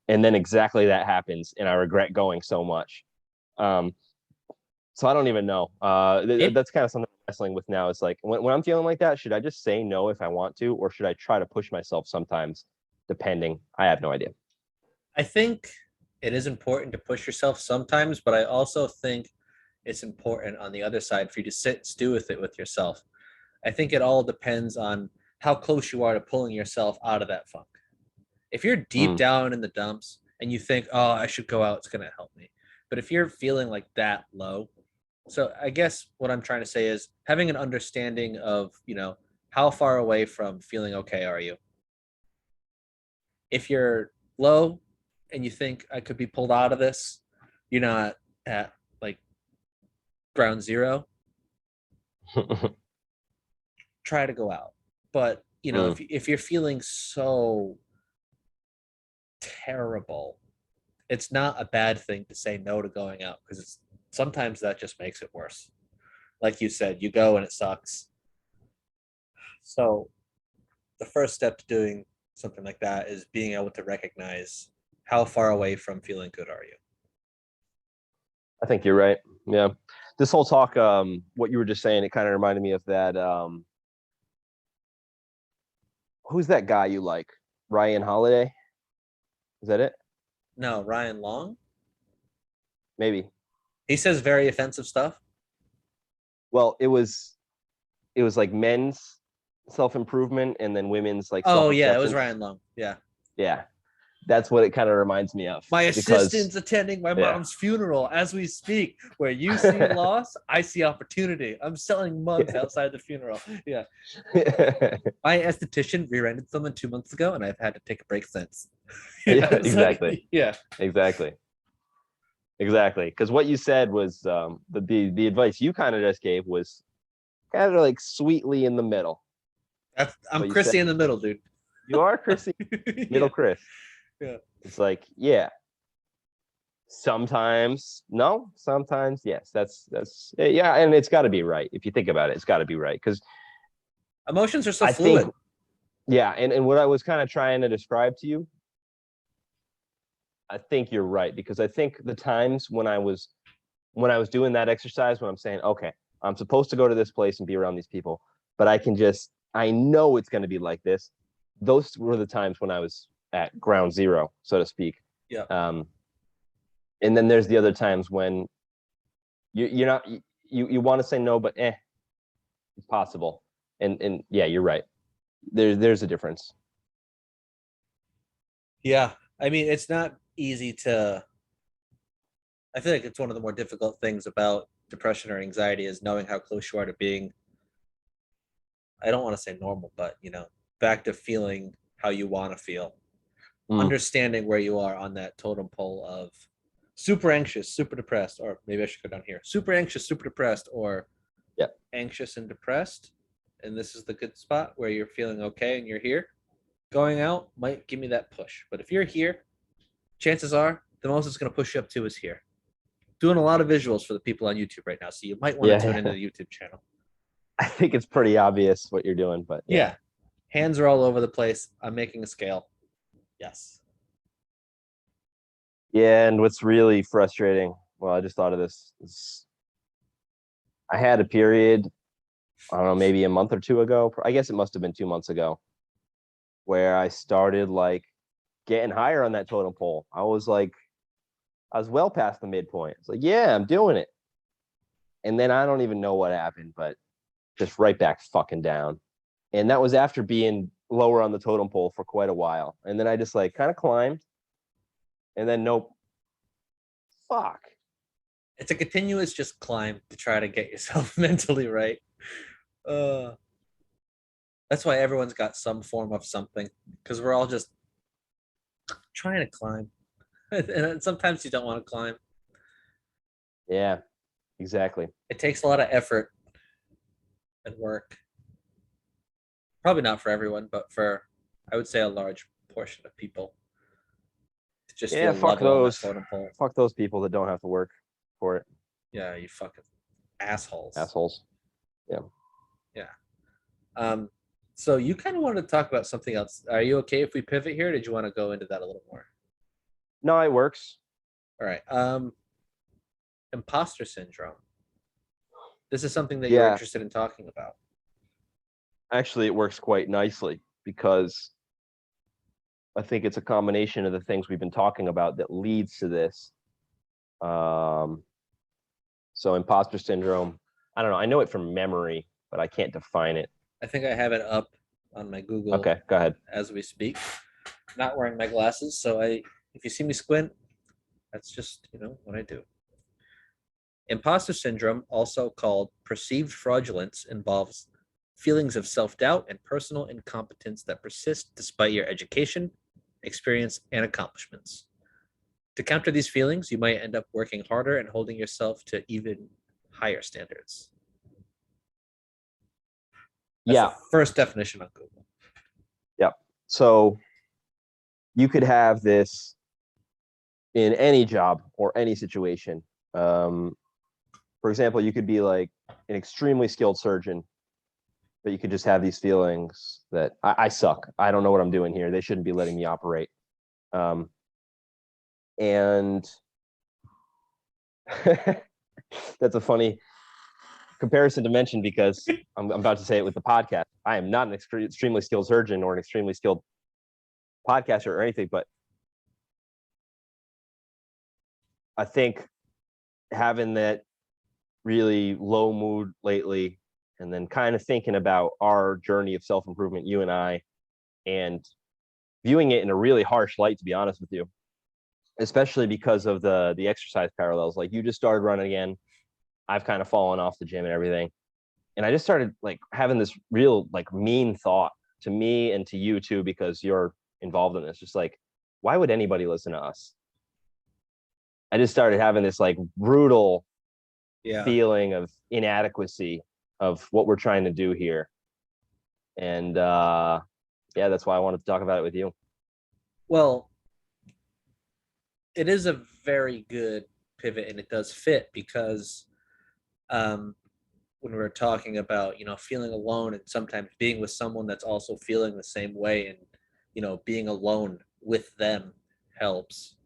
And then exactly that happens. And I regret going so much. So I don't even know. That's kind of something I'm wrestling with now. It's like when I'm feeling like that, should I just say no if I want to, or should I try to push myself sometimes, depending? I have no idea. I think it is important to push yourself sometimes, but I also think it's important on the other side for you to sit and stew with it with yourself. I think it all depends on how close you are to pulling yourself out of that funk. If you're deep down in the dumps and you think, oh, I should go out, it's going to help me. But if you're feeling like that low, so I guess what I'm trying to say is having an understanding of, how far away from feeling okay are you? If you're low and you think I could be pulled out of this, you're not at like ground zero. Try to go out. But, if you're feeling so terrible, it's not a bad thing to say no to going out, because sometimes that just makes it worse. Like you said, you go and it sucks. So the first step to doing something like that is being able to recognize how far away from feeling good are you. I think you're right. Yeah. This whole talk, what you were just saying, it kind of reminded me of that. Who's that guy you like? Ryan Holiday? Is that it? No, Ryan Long? Maybe. He says very offensive stuff. Well, it was like men's self-improvement and then women's like oh yeah, it self-acceptance. was Ryan Long. Yeah, that's what it kind of reminds me of. My assistant's attending my mom's funeral as we speak. Where you see loss, I see opportunity. I'm selling mugs outside the funeral. Yeah. My esthetician rear-ended someone 2 months ago, and I've had to take a break since. Exactly. Yeah, exactly. Because what you said was the advice you kind of just gave was kind of like sweetly in the middle. I'm Chrissy in the middle, dude. You are Chrissy, middle Chris. Yeah. It's like, yeah. Sometimes no, sometimes yes. That's yeah, and it's got to be right. If you think about it, it's got to be right, because emotions are so fluid. Yeah, and what I was kind of trying to describe to you, I think you're right, because I think the times when I was doing that exercise, when I'm saying, okay, I'm supposed to go to this place and be around these people, but I know it's going to be like this. Those were the times when I was at ground zero, so to speak. Yeah. And then there's the other times when you're not, you want to say no, but it's possible. And yeah, you're right. There's a difference. Yeah. I mean, it's not easy to, I feel like it's one of the more difficult things about depression or anxiety is knowing how close you are to being, I don't want to say normal, but back to feeling how you want to feel. Understanding where you are on that totem pole of super anxious, super depressed, or maybe I should go down here. Super anxious, super depressed, or anxious and depressed. And this is the good spot where you're feeling okay and you're here. Going out might give me that push. But if you're here, chances are the most it's going to push you up to is here. Doing a lot of visuals for the people on YouTube right now. So you might want to tune into the YouTube channel. I think it's pretty obvious what you're doing, but yeah. Hands are all over the place. I'm making a scale. Yes. Yeah, and what's really frustrating, well, I just thought of this. I had a period, I don't know, maybe a month or two ago. I guess it must have been 2 months ago, where I started like getting higher on that totem pole. I was well past the midpoint. It's like, yeah, I'm doing it. And then I don't even know what happened, but just right back fucking down. And that was after being lower on the totem pole for quite a while. And then I just like kind of climbed. And then nope. Fuck. It's a continuous just climb to try to get yourself mentally right. That's why everyone's got some form of something, because we're all just trying to climb. And sometimes you don't want to climb. Yeah, exactly. It takes a lot of effort and work. Probably not for everyone, but for, I would say, a large portion of people. To just feel fuck level on those. that totem pole. Fuck those people that don't have to work for it. Yeah, you fucking assholes. Yeah. So you kind of wanted to talk about something else. Are you okay if we pivot here? Or did you want to go into that a little more? No, it works. All right. Imposter syndrome. This is something that you're interested in talking about. Actually, it works quite nicely because I think it's a combination of the things we've been talking about that leads to this. So imposter syndrome, I don't know. I know it from memory, but I can't define it. I think I have it up on my Google. Okay, go ahead. As we speak. Not wearing my glasses, so if you see me squint, that's just, what I do. Imposter syndrome, also called perceived fraudulence, involves feelings of self-doubt and personal incompetence that persist despite your education, experience, and accomplishments. To counter these feelings, you might end up working harder and holding yourself to even higher standards. That's the first definition on Google. Yeah. So you could have this in any job or any situation. For example, you could be like an extremely skilled surgeon, but you could just have these feelings that I suck. I don't know what I'm doing here. They shouldn't be letting me operate. And that's a funny comparison to mention because I'm about to say it with the podcast. I am not an extremely skilled surgeon or an extremely skilled podcaster or anything, but I think having that really low mood lately and then kind of thinking about our journey of self-improvement, you and I, and viewing it in a really harsh light, to be honest with you, especially because of the exercise parallels. Like you just started running again. I've kind of fallen off the gym and everything. And I just started like having this real like mean thought to me and to you too, because you're involved in this. Just like, why would anybody listen to us? I just started having this like brutal feeling of inadequacy of what we're trying to do here. And that's why I wanted to talk about it with you. Well, it is a very good pivot and it does fit because when we're talking about, feeling alone and sometimes being with someone that's also feeling the same way and, being alone with them helps.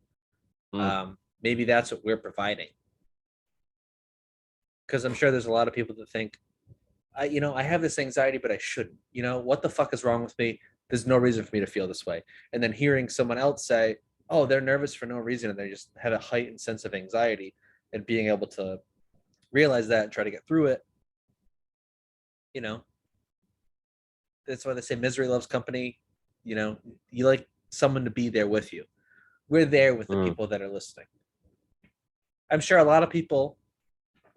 Maybe that's what we're providing. Because I'm sure there's a lot of people that think, I have this anxiety, but I shouldn't. What the fuck is wrong with me? There's no reason for me to feel this way. And then hearing someone else say, oh, they're nervous for no reason and they just have a heightened sense of anxiety, and being able to realize that and try to get through it. You know, that's why they say misery loves company. You know, you like someone to be there with you. We're there with the people that are listening. I'm sure a lot of people,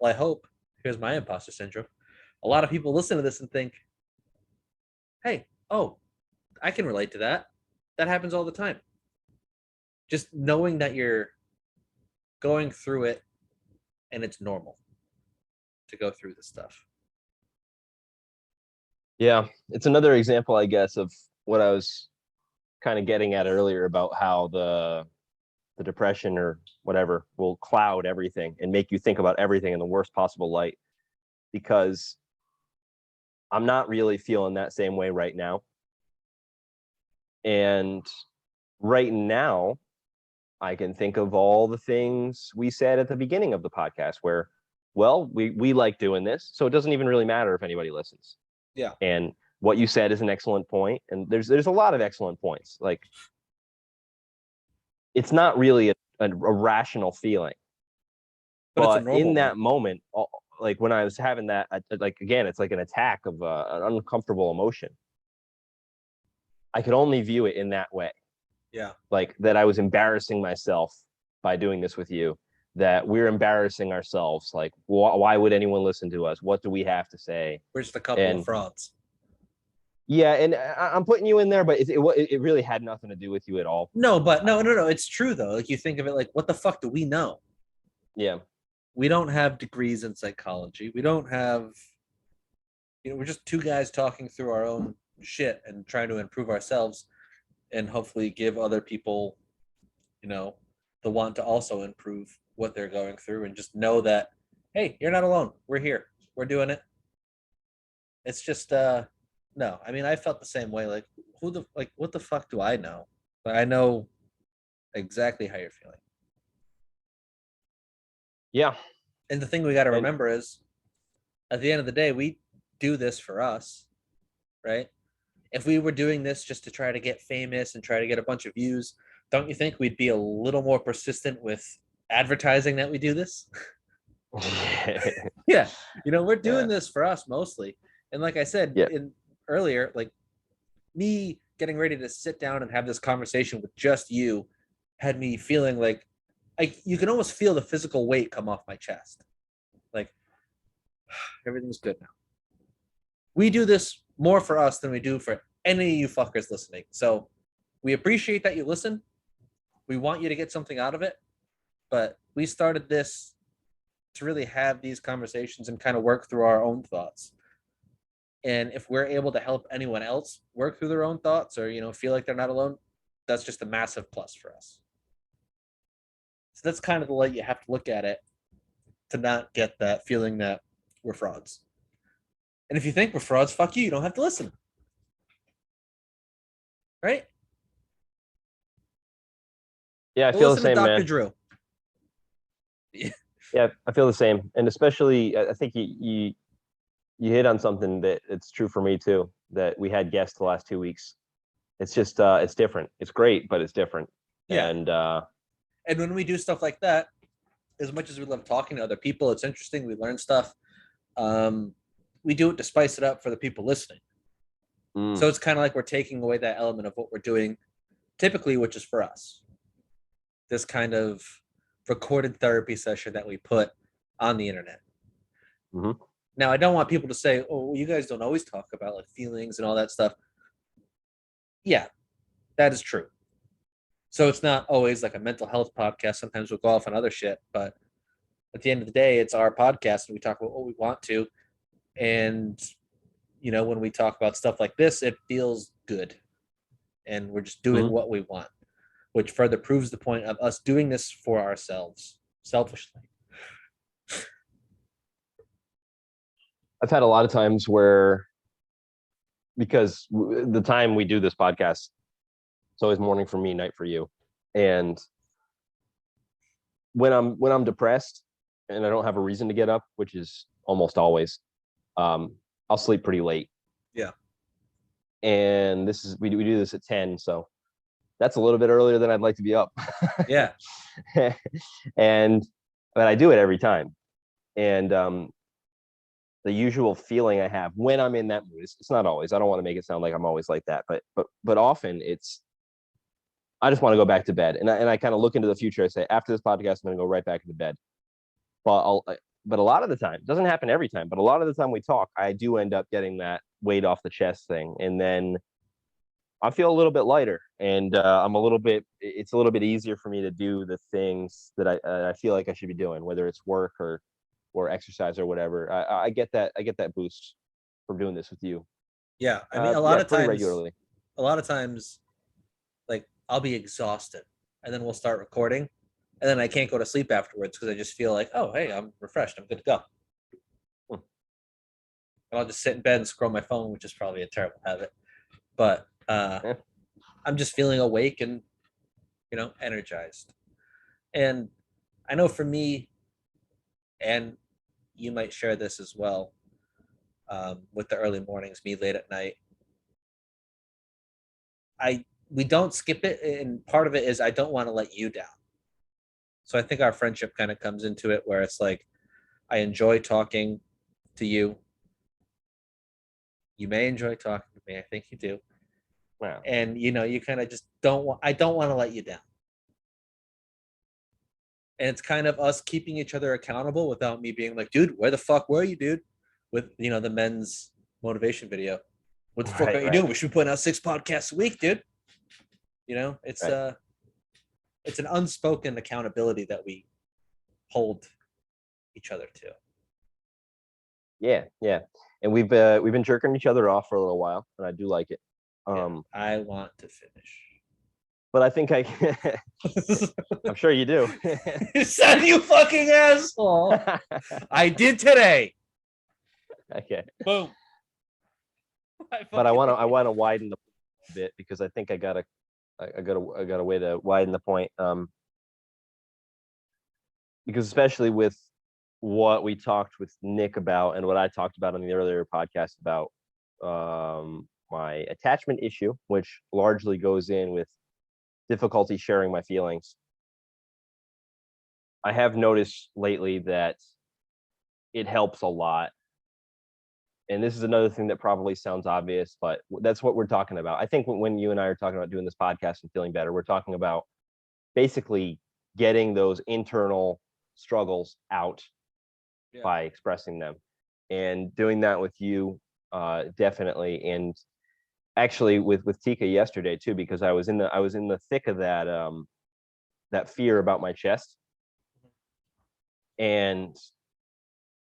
well, I hope, here's my imposter syndrome. A lot of people listen to this and think, hey, oh, I can relate to that. That happens all the time. Just knowing that you're going through it and it's normal to go through this stuff. Yeah, it's another example, I guess, of what I was kind of getting at earlier about how the depression or whatever will cloud everything and make you think about everything in the worst possible light, because I'm not really feeling that same way right now. And right now, I can think of all the things we said at the beginning of the podcast where, well, we like doing this, so it doesn't even really matter if anybody listens. Yeah. And what you said is an excellent point, and there's a lot of excellent points. Like, it's not really a rational feeling, but in that moment, like when I was having that, like, again, it's like an attack of an uncomfortable emotion. I could only view it in that way. Yeah. Like that I was embarrassing myself by doing this with you, that we're embarrassing ourselves. Like, why would anyone listen to us? What do we have to say? We're just a couple of frauds. Yeah, and I'm putting you in there, but it really had nothing to do with you at all. No, but no. It's true though. Like, you think of it like, what the fuck do we know? Yeah. We don't have degrees in psychology. We don't have, we're just two guys talking through our own shit and trying to improve ourselves and hopefully give other people, the want to also improve what they're going through, and just know that, hey, you're not alone. We're here. We're doing it. It's just, no. I mean, I felt the same way. Like, what the fuck do I know? But I know exactly how you're feeling. Yeah. And the thing we got to remember is, at the end of the day, we do this for us, right? If we were doing this just to try to get famous and try to get a bunch of views, don't you think we'd be a little more persistent with advertising that we do this? Yeah. We're doing this for us mostly. And like I said earlier, like, me getting ready to sit down and have this conversation with just you had me feeling like you can almost feel the physical weight come off my chest. Like, everything's good now. We do this more for us than we do for any of you fuckers listening. So we appreciate that you listen. We want you to get something out of it. But we started this to really have these conversations and kind of work through our own thoughts. And if we're able to help anyone else work through their own thoughts, or, feel like they're not alone, that's just a massive plus for us. So that's kind of the light you have to look at it, to not get that feeling that we're frauds. And if you think we're frauds, fuck you. You don't have to listen. Right? Yeah, I feel the same, Dr. man. Drew. Yeah, I feel the same. And especially, I think you hit on something that it's true for me too, that we had guests the last 2 weeks. It's just, it's different. It's great, but it's different. Yeah. And when we do stuff like that, as much as we love talking to other people, it's interesting. We learn stuff. We do it to spice it up for the people listening. So it's kind of like we're taking away that element of what we're doing typically, which is for us. This kind of recorded therapy session that we put on the internet. Mm-hmm. Now, I don't want people to say, oh, you guys don't always talk about like feelings and all that stuff. Yeah, that is true. So it's not always like a mental health podcast. Sometimes we'll go off on other shit, but at the end of the day, it's our podcast and we talk about what we want to. And, when we talk about stuff like this, it feels good. And we're just doing what we want, which further proves the point of us doing this for ourselves, selfishly. I've had a lot of times where, because the time we do this podcast, it's always morning for me, night for you. And when I'm depressed and I don't have a reason to get up, which is almost always, I'll sleep pretty late. Yeah. And we do this at 10. So that's a little bit earlier than I'd like to be up. Yeah. But I do it every time. And the usual feeling I have when I'm in that mood, it's not always, I don't want to make it sound like I'm always like that, but often I just want to go back to bed. And I kind of look into the future. I say, after this podcast, I'm going to go right back into bed. But a lot of the time, it doesn't happen every time, but a lot of the time we talk, I do end up getting that weight off the chest thing. And then I feel a little bit lighter, and it's a little bit easier for me to do the things that I feel like I should be doing, whether it's work or exercise or whatever. I get that boost from doing this with you. Yeah. I mean, a lot of times, regularly. A lot of times, like, I'll be exhausted and then we'll start recording and then I can't go to sleep afterwards because I just feel like, oh, hey, I'm refreshed. I'm good to go. And I'll just sit in bed and scroll my phone, which is probably a terrible habit. But I'm just feeling awake and, energized. And I know for me, and you might share this as well, with the early mornings, me late at night, we don't skip it, and part of it is I don't want to let you down. So I think our friendship kind of comes into it where it's like, I enjoy talking to you. You may enjoy talking to me. I think you do. Wow. And you kind of just I don't want to let you down. And it's kind of us keeping each other accountable without me being like, dude, where the fuck were you, dude? With, the men's motivation video. What the fuck are you doing? We should be putting out 6 podcasts a week, dude. It's an unspoken accountability that we hold each other to. Yeah. And we've been jerking each other off for a little while, and I do like it. I want to finish. But I think I'm sure you do. You said, you fucking asshole. I did today. Okay. Boom. But I want to widen the bit, because I think I got a way to widen the point. Because especially with what we talked with Nick about and what I talked about on the earlier podcast about my attachment issue, which largely goes in with difficulty sharing my feelings. I have noticed lately that it helps a lot. And this is another thing that probably sounds obvious, but that's what we're talking about. I think when you and I are talking about doing this podcast and feeling better, we're talking about basically getting those internal struggles out by expressing them, and doing that with you, definitely. And actually with Tika yesterday too, because I was in the thick of that fear about my chest, and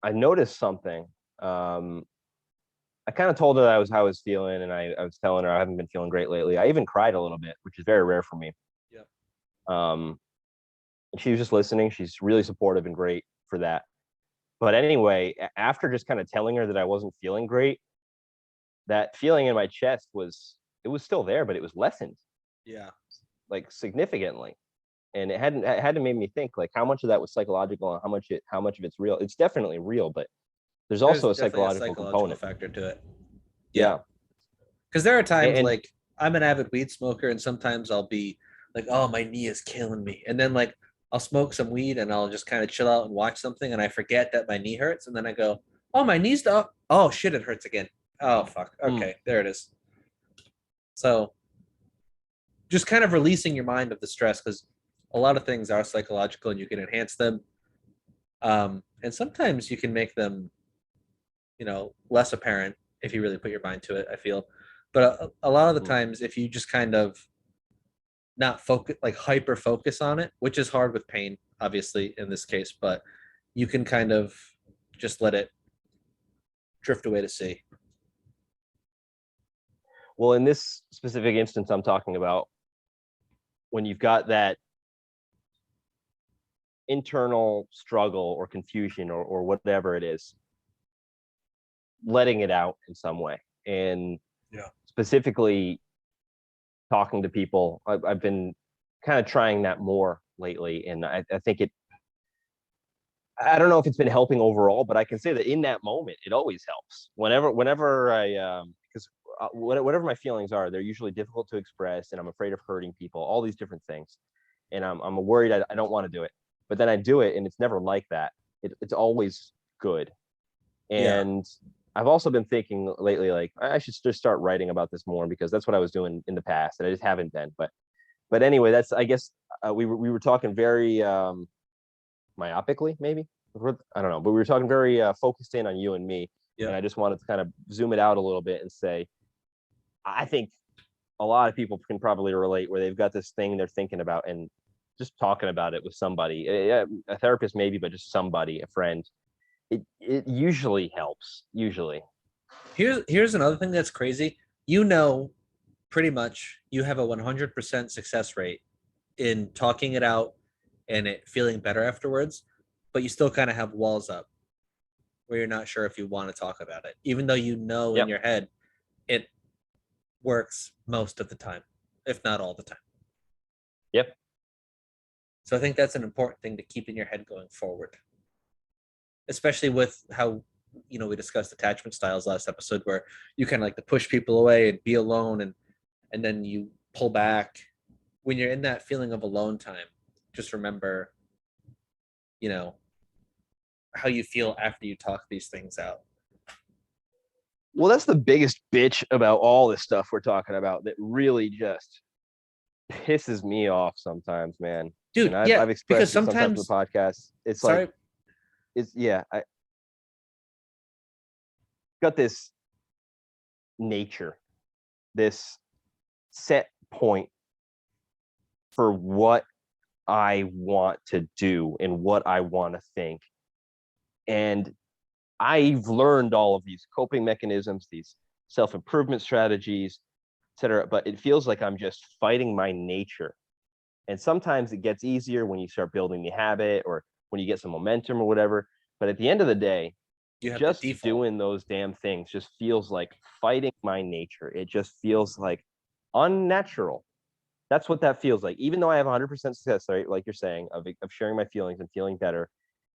I noticed something. I kind of told her how I was feeling, and I was telling her I haven't been feeling great lately. I even cried a little bit, which is very rare for me. Yeah. And she was just listening. She's really supportive and great for that. But anyway, after just kind of telling her that I wasn't feeling great, that feeling in my chest was still there, but it was lessened. Yeah. Like significantly. And it had to make me think, like, how much of that was psychological and how much of it's real. It's definitely real, but there's also a psychological component factor to it. Yeah. Because there are times like I'm an avid weed smoker, and sometimes I'll be like, oh, my knee is killing me. And then like I'll smoke some weed and I'll just kind of chill out and watch something, and I forget that my knee hurts. And then I go, oh, my knee's stuck. Oh shit, it hurts again. Oh fuck. Okay, there it is. So just kind of releasing your mind of the stress, because a lot of things are psychological and you can enhance them. And sometimes you can make them, less apparent if you really put your mind to it, I feel. But a lot of the times, if you just kind of not focus, like hyper focus on it, which is hard with pain, obviously, in this case, but you can kind of just let it drift away to sea. Well, in this specific instance I'm talking about, when you've got that internal struggle or confusion or whatever it is, letting it out in some way, and specifically talking to people. I've been kind of trying that more lately, and I think I don't know if it's been helping overall, but I can say that in that moment it always helps. Whenever I because whatever my feelings are, they're usually difficult to express, and I'm afraid of hurting people, all these different things. And I'm worried I don't want to do it. But then I do it, and it's never like that. It's always good. And I've also been thinking lately, like, I should just start writing about this more, because that's what I was doing in the past, and I just haven't been. But anyway, that's, I guess, we were talking very myopically, maybe. I don't know, but we were talking very focused in on you and me. And I just wanted to kind of zoom it out a little bit and say, I think a lot of people can probably relate, where they've got this thing they're thinking about, and just talking about it with somebody, a therapist maybe, but just somebody, a friend, it usually helps. Usually. Here's another thing that's crazy. Pretty much you have a 100% success rate in talking it out and it feeling better afterwards, but you still kind of have walls up where you're not sure if you want to talk about it, even though in your head it works most of the time, if not all the time. Yep. So I think that's an important thing to keep in your head going forward, especially with how, we discussed attachment styles last episode, where you kind of like to push people away and be alone, and then you pull back. When you're in that feeling of alone time, just remember, how you feel after you talk these things out. Well, that's the biggest bitch about all this stuff we're talking about that really just pisses me off sometimes, man. Dude, and I've expressed because it sometimes in the podcast. It's like, I got this nature, this set point for what I want to do and what I want to think. And I've learned all of these coping mechanisms, these self-improvement strategies, etc. But it feels like I'm just fighting my nature. And sometimes it gets easier when you start building the habit, or when you get some momentum or whatever. But at the end of the day, just doing those damn things just feels like fighting my nature. It just feels like unnatural. That's what that feels like. Even though I have 100% success rate, like you're saying, of sharing my feelings and feeling better,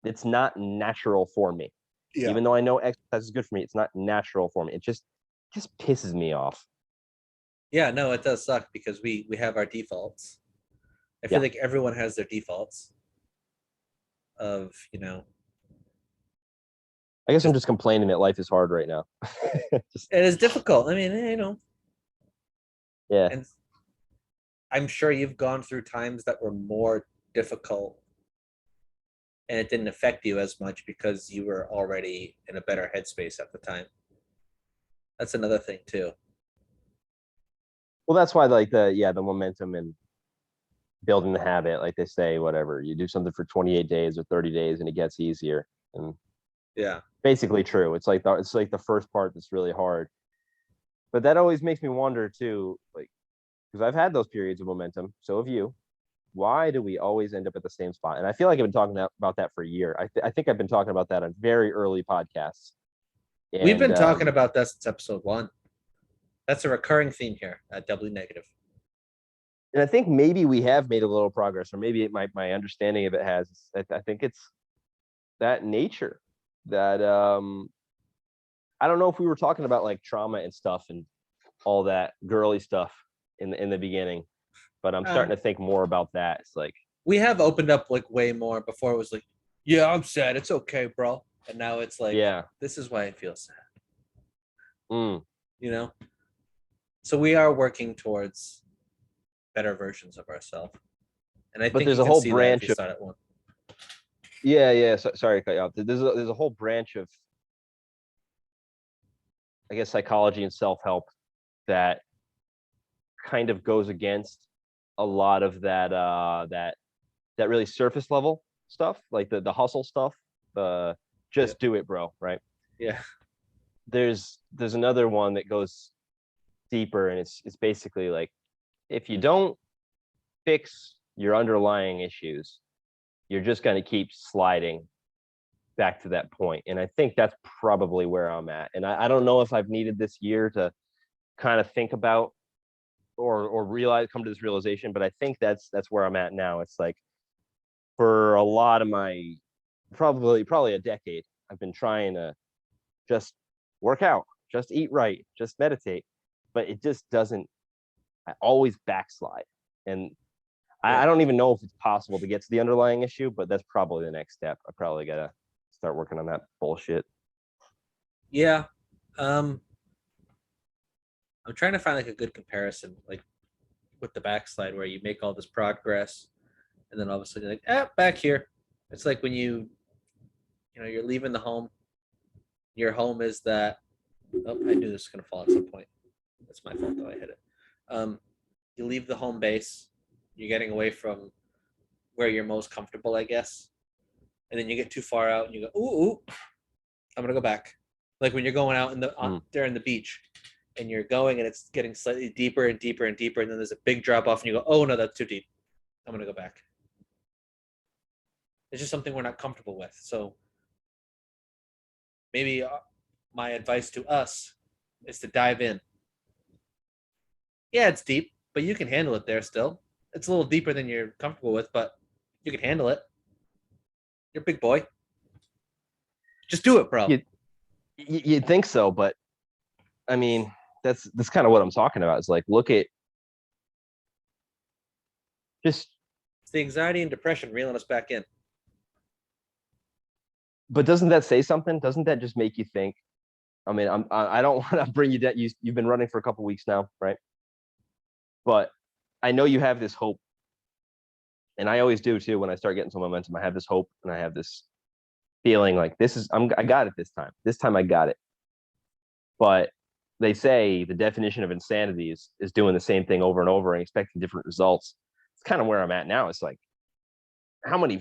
it's not natural for me. Yeah. Even though I know exercise is good for me, it's not natural for me. It just pisses me off. Yeah, no, it does suck, because we have our defaults. I feel like everyone has their defaults of, I guess I'm just complaining that life is hard right now. It is difficult. I mean, Yeah. And I'm sure you've gone through times that were more difficult, and it didn't affect you as much because you were already in a better headspace at the time. That's another thing too. Well, that's why, like, the momentum and building the habit, like they say, whatever, you do something for 28 days or 30 days and it gets easier. And basically true. It's like the first part that's really hard. But that always makes me wonder too, like, because I've had those periods of momentum, so have you. Why do we always end up at the same spot? And I feel like I've been talking about that for a year. I think I've been talking about that on very early podcasts. And we've been talking about that since episode 1. That's a recurring theme here at Doubly Negative. And I think maybe we have made a little progress, or maybe my understanding of it has. I think it's that nature that I don't know if we were talking about like trauma and stuff and all that girly stuff in the beginning, but I'm starting to think more about that. It's like we have opened up like way more. Before it was like, yeah, I'm sad, it's okay, bro. And now it's like, this is why I feel sad. So we are working towards better versions of ourselves. And I think there's a whole branch of one. Sorry to cut you off. There's a whole branch of, I guess, psychology and self-help that kind of goes against a lot of that that really surface level stuff, like the hustle stuff, just do it, bro, right? Yeah. There's another one that goes deeper, and it's basically like, if you don't fix your underlying issues, you're just going to keep sliding back to that point. And I think that's probably where I'm at. And I don't know if I've needed this year to kind of think about or come to this realization, but I think that's where I'm at now. It's like, for a lot of my probably a decade, I've been trying to just work out, just eat right, just meditate. But it just doesn't. I always backslide, and I don't even know if it's possible to get to the underlying issue, but that's probably the next step. I probably gotta start working on that bullshit. Yeah. I'm trying to find like a good comparison, like with the backslide where you make all this progress and then all of a sudden you're like, back here. It's like when you're leaving the home. Your home is that. Oh, I knew this was gonna fall at some point. That's my fault though. I hit it. You leave the home base. You're getting away from where you're most comfortable, I guess. And then you get too far out and you go, ooh, I'm gonna go back. Like when you're going out there in the beach and you're going and it's getting slightly deeper and deeper and deeper, and then there's a big drop off and you go, oh no, that's too deep. I'm gonna go back. It's just something we're not comfortable with. So maybe my advice to us is to dive in. Yeah, it's deep, but you can handle it there still. It's a little deeper than you're comfortable with, but you can handle it. You're a big boy. Just do it, bro. You'd think so, but I mean, that's kind of what I'm talking about. It's like, look at just. It's the anxiety and depression reeling us back in. But doesn't that say something? Doesn't that just make you think? I mean, I don't want to bring you down. You've been running for a couple weeks now, right? But I know you have this hope, and I always do too. When I start getting some momentum, I have this hope and I have this feeling like I got it this time. This time I got it. But they say the definition of insanity is doing the same thing over and over and expecting different results. It's kind of where I'm at now. It's like, how many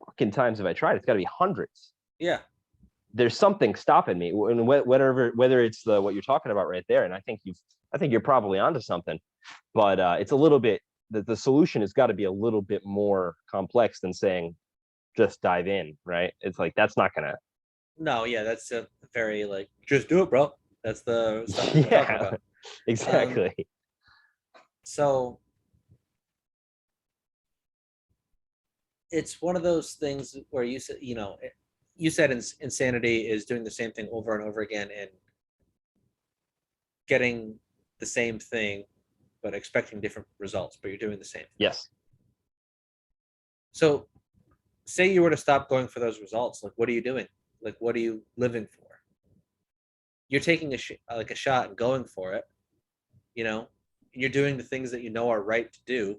fucking times have I tried? It's got to be hundreds. Yeah. There's something stopping me, and whether it's what you're talking about right there, and I think you're probably onto something, but it's a little bit the solution has got to be a little bit more complex than saying just dive in, right? It's like that's not gonna. No, yeah, that's a very like just do it, bro. That's the stuff we're talking about. Exactly. So it's one of those things where you said, insanity is doing the same thing over and over again and getting the same thing, but expecting different results, but you're doing the same thing. Yes. So say you were to stop going for those results, like what are you doing? Like what are you living for? You're taking a shot and going for it, and you're doing the things that you know are right to do.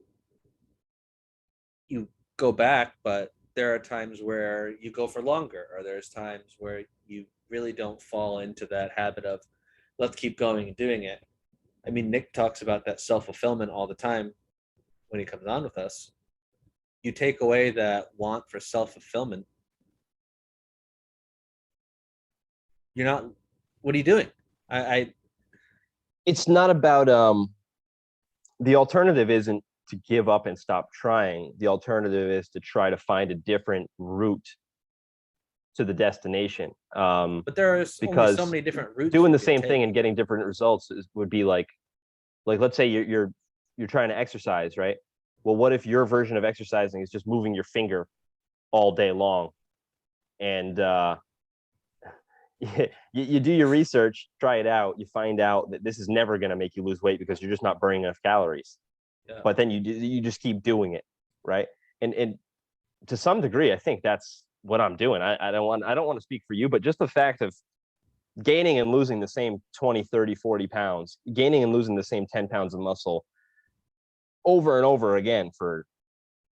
You go back, but there are times where you go for longer, or there's times where you really don't fall into that habit of let's keep going and doing it. I mean, Nick talks about that self-fulfillment all the time when he comes on with us. You take away that want for self-fulfillment, you're not, what are you doing? It's not about the alternative isn't to give up and stop trying. The alternative is to try to find a different route to the destination. But there are only so many different routes. Doing the same thing and getting different results would be like let's say you're trying to exercise, right? Well, what if your version of exercising is just moving your finger all day long? And you do your research, try it out, you find out that this is never going to make you lose weight because you're just not burning enough calories. Yeah. But then you just keep doing it, right? And to some degree, I think that's what I'm doing. I don't want to speak for you, but just the fact of gaining and losing the same 20, 30, 40 pounds, gaining and losing the same 10 pounds of muscle over and over again for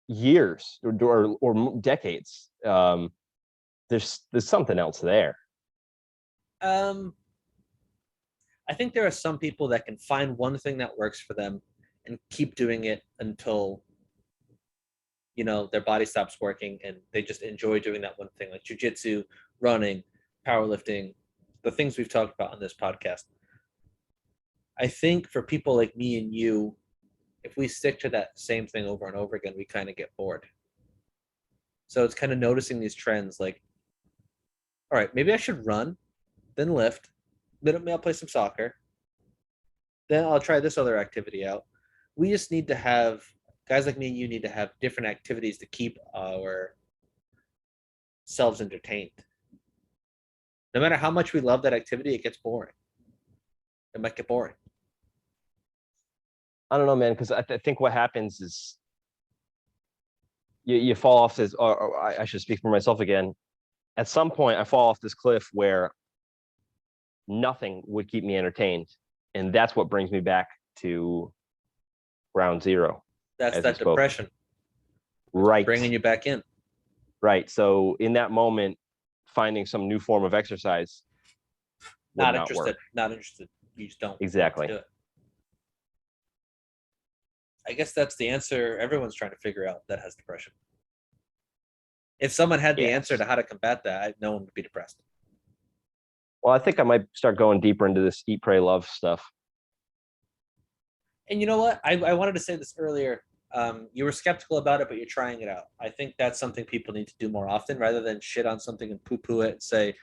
years or decades, there's something else there. I think there are some people that can find one thing that works for them and keep doing it until their body stops working and they just enjoy doing that one thing, like jiu-jitsu, running, powerlifting, the things we've talked about on this podcast. I think for people like me and you, if we stick to that same thing over and over again, we kind of get bored. So it's kind of noticing these trends, like, all right, maybe I should run, then lift, then I'll play some soccer, then I'll try this other activity out. We just need to have, guys like me and you need to have different activities to keep our selves entertained. No matter how much we love that activity, it gets boring. It might get boring. I don't know, man, because I think what happens is you fall off this, or I should speak for myself again. At some point, I fall off this cliff where nothing would keep me entertained, and that's what brings me back to ground zero. That's that depression. Right. Bringing you back in. Right. So in that moment, finding some new form of exercise would Not not interested. work. Not interested. You just don't. Exactly. Do it. I guess that's the answer everyone's trying to figure out that has depression. If someone had the answer to how to combat that, no one would be depressed. Well, I think I might start going deeper into this eat, pray, love stuff. And you know what? I wanted to say this earlier. You were skeptical about it, but you're trying it out. I think that's something people need to do more often, rather than shit on something and poo-poo it and say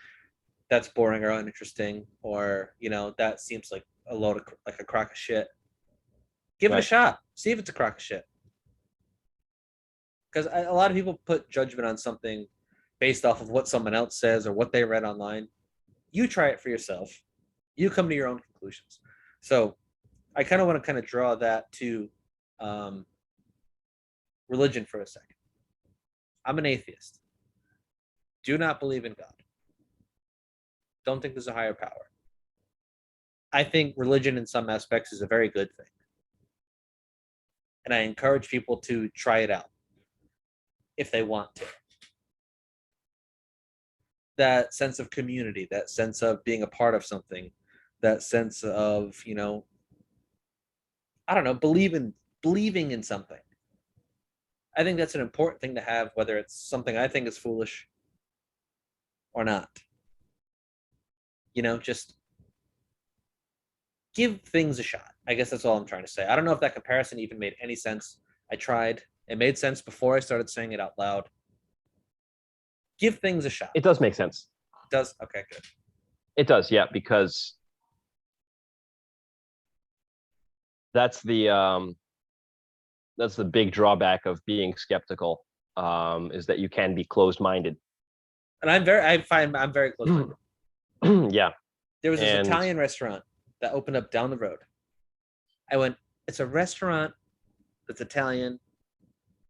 that's boring or uninteresting, or that seems like a crock of shit. Give it a shot. See if it's a crock of shit. Because a lot of people put judgment on something based off of what someone else says or what they read online. You try it for yourself. You come to your own conclusions. So I kind of want to draw that to religion for a second. I'm an atheist. Do not believe in God. Don't think there's a higher power. I think religion in some aspects is a very good thing. And I encourage people to try it out if they want to. That sense of community, that sense of being a part of something, that sense of, I don't know, believing in something. I think that's an important thing to have, whether it's something I think is foolish or not. Just give things a shot. I guess that's all I'm trying to say. I don't know if that comparison even made any sense. I tried. It made sense before I started saying it out loud. Give things a shot. It does make sense. It does? Okay, good. It does, yeah, because that's the big drawback of being skeptical, is that you can be closed-minded. And I'm very close-minded. Yeah. There was this Italian restaurant that opened up down the road. I went, it's a restaurant that's Italian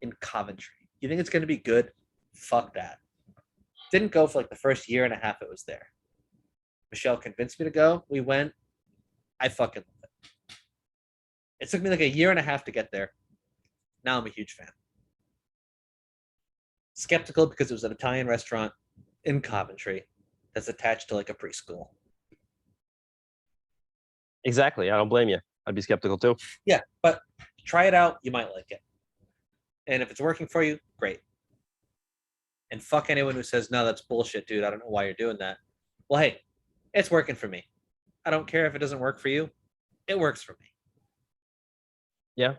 in Coventry. You think it's going to be good? Fuck that. Didn't go for like the first year and a half it was there. Michelle convinced me to go. We went. I fucking love it. It took me like a year and a half to get there. Now I'm a huge fan. Skeptical because it was an Italian restaurant in Coventry that's attached to like a preschool. Exactly. I don't blame you. I'd be skeptical too. Yeah, but try it out. You might like it. And if it's working for you, great. And fuck anyone who says, no, that's bullshit, dude. I don't know why you're doing that. Well, hey, it's working for me. I don't care if it doesn't work for you. It works for me. Yeah.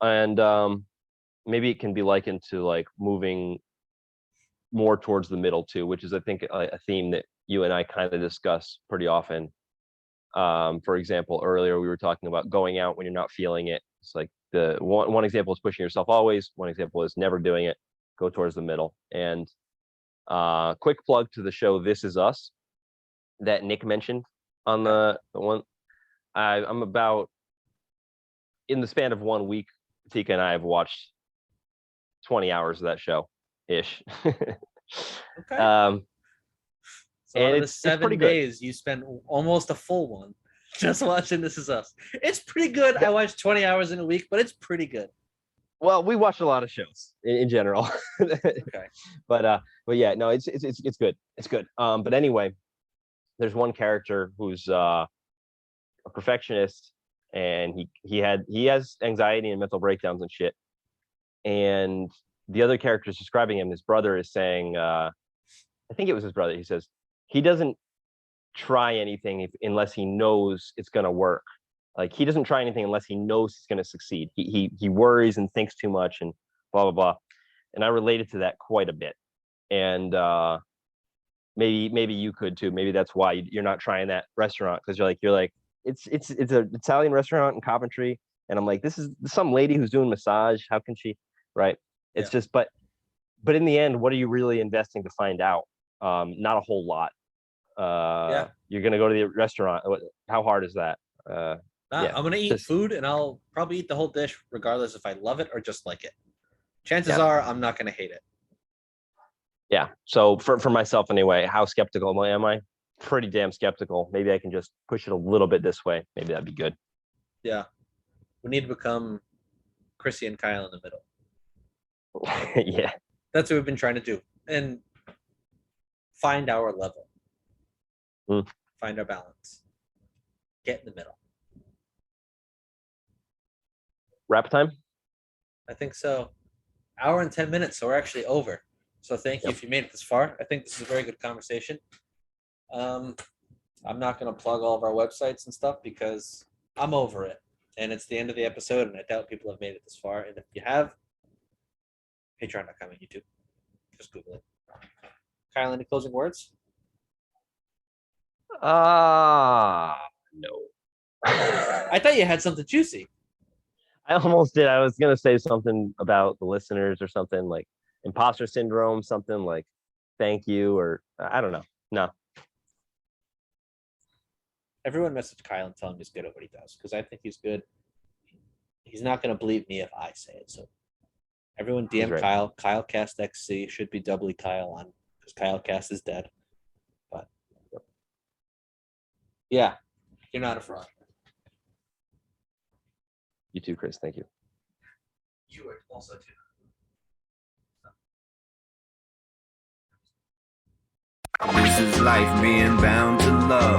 And maybe it can be likened to like moving more towards the middle too, which is I think a theme that you and I kind of discuss pretty often. For example, earlier we were talking about going out when you're not feeling it. It's like the one example is pushing yourself always. One example is never doing it. Go towards the middle. And quick plug to the show This Is Us that Nick mentioned on the one. I'm about, in the span of 1 week, Tika and I have watched 20 hours of that show ish. Okay. So and out of the it's 7 pretty days, you spent almost a full one just watching This Is Us. It's pretty good. I watched 20 hours in a week, but it's pretty good. Well, we watch a lot of shows in general. Okay. But yeah, no, it's good. It's good. But anyway, there's one character who's a perfectionist, and he has anxiety and mental breakdowns and shit. And the other character is describing him. His brother is saying, I think it was his brother. He says he doesn't try anything unless he knows it's gonna work. Like he doesn't try anything unless he knows he's gonna succeed. He worries and thinks too much and blah blah blah. And I related to that quite a bit. And maybe you could too. Maybe that's why you're not trying that restaurant, because you're like it's an Italian restaurant in Coventry, and I'm like, this is some lady who's doing massage. How can she? Right? It's just but in the end, what are you really investing to find out? Not a whole lot. You're gonna go to the restaurant. How hard is that? Yeah, I'm gonna eat just- food, and I'll probably eat the whole dish, regardless if I love it or just like it. Chances Yeah. are, I'm not gonna hate it. Yeah. So for myself anyway, how skeptical am I? Pretty damn skeptical. Maybe I can just push it a little bit this way. Maybe that'd be good. Yeah, we need to become Chrissy and Kyle in the middle. Yeah. That's what we've been trying to do, and find our level, find our balance, get in the middle. Wrap time. I think so. Hour and 10 minutes, so we're actually over. So thank you if you made it this far. I think this is a very good conversation. I'm not going to plug all of our websites and stuff because I'm over it, and it's the end of the episode, and I doubt people have made it this far. And if you have, patreon.com and YouTube, just Google it. Kyle, any closing words? No. I thought you had something juicy. I almost did. I was gonna say something about the listeners or something like imposter syndrome, something like thank you, or I don't know. No. Everyone message Kyle and tell him he's good at what he does, because I think he's good. He's not going to believe me if I say it. So everyone DM right. Kyle. KyleCastXC should be doubly Kyle on, because KyleCast is dead. But yeah, you're not a fraud. You too, Chris. Thank you. You are also too. This is life being bound to love.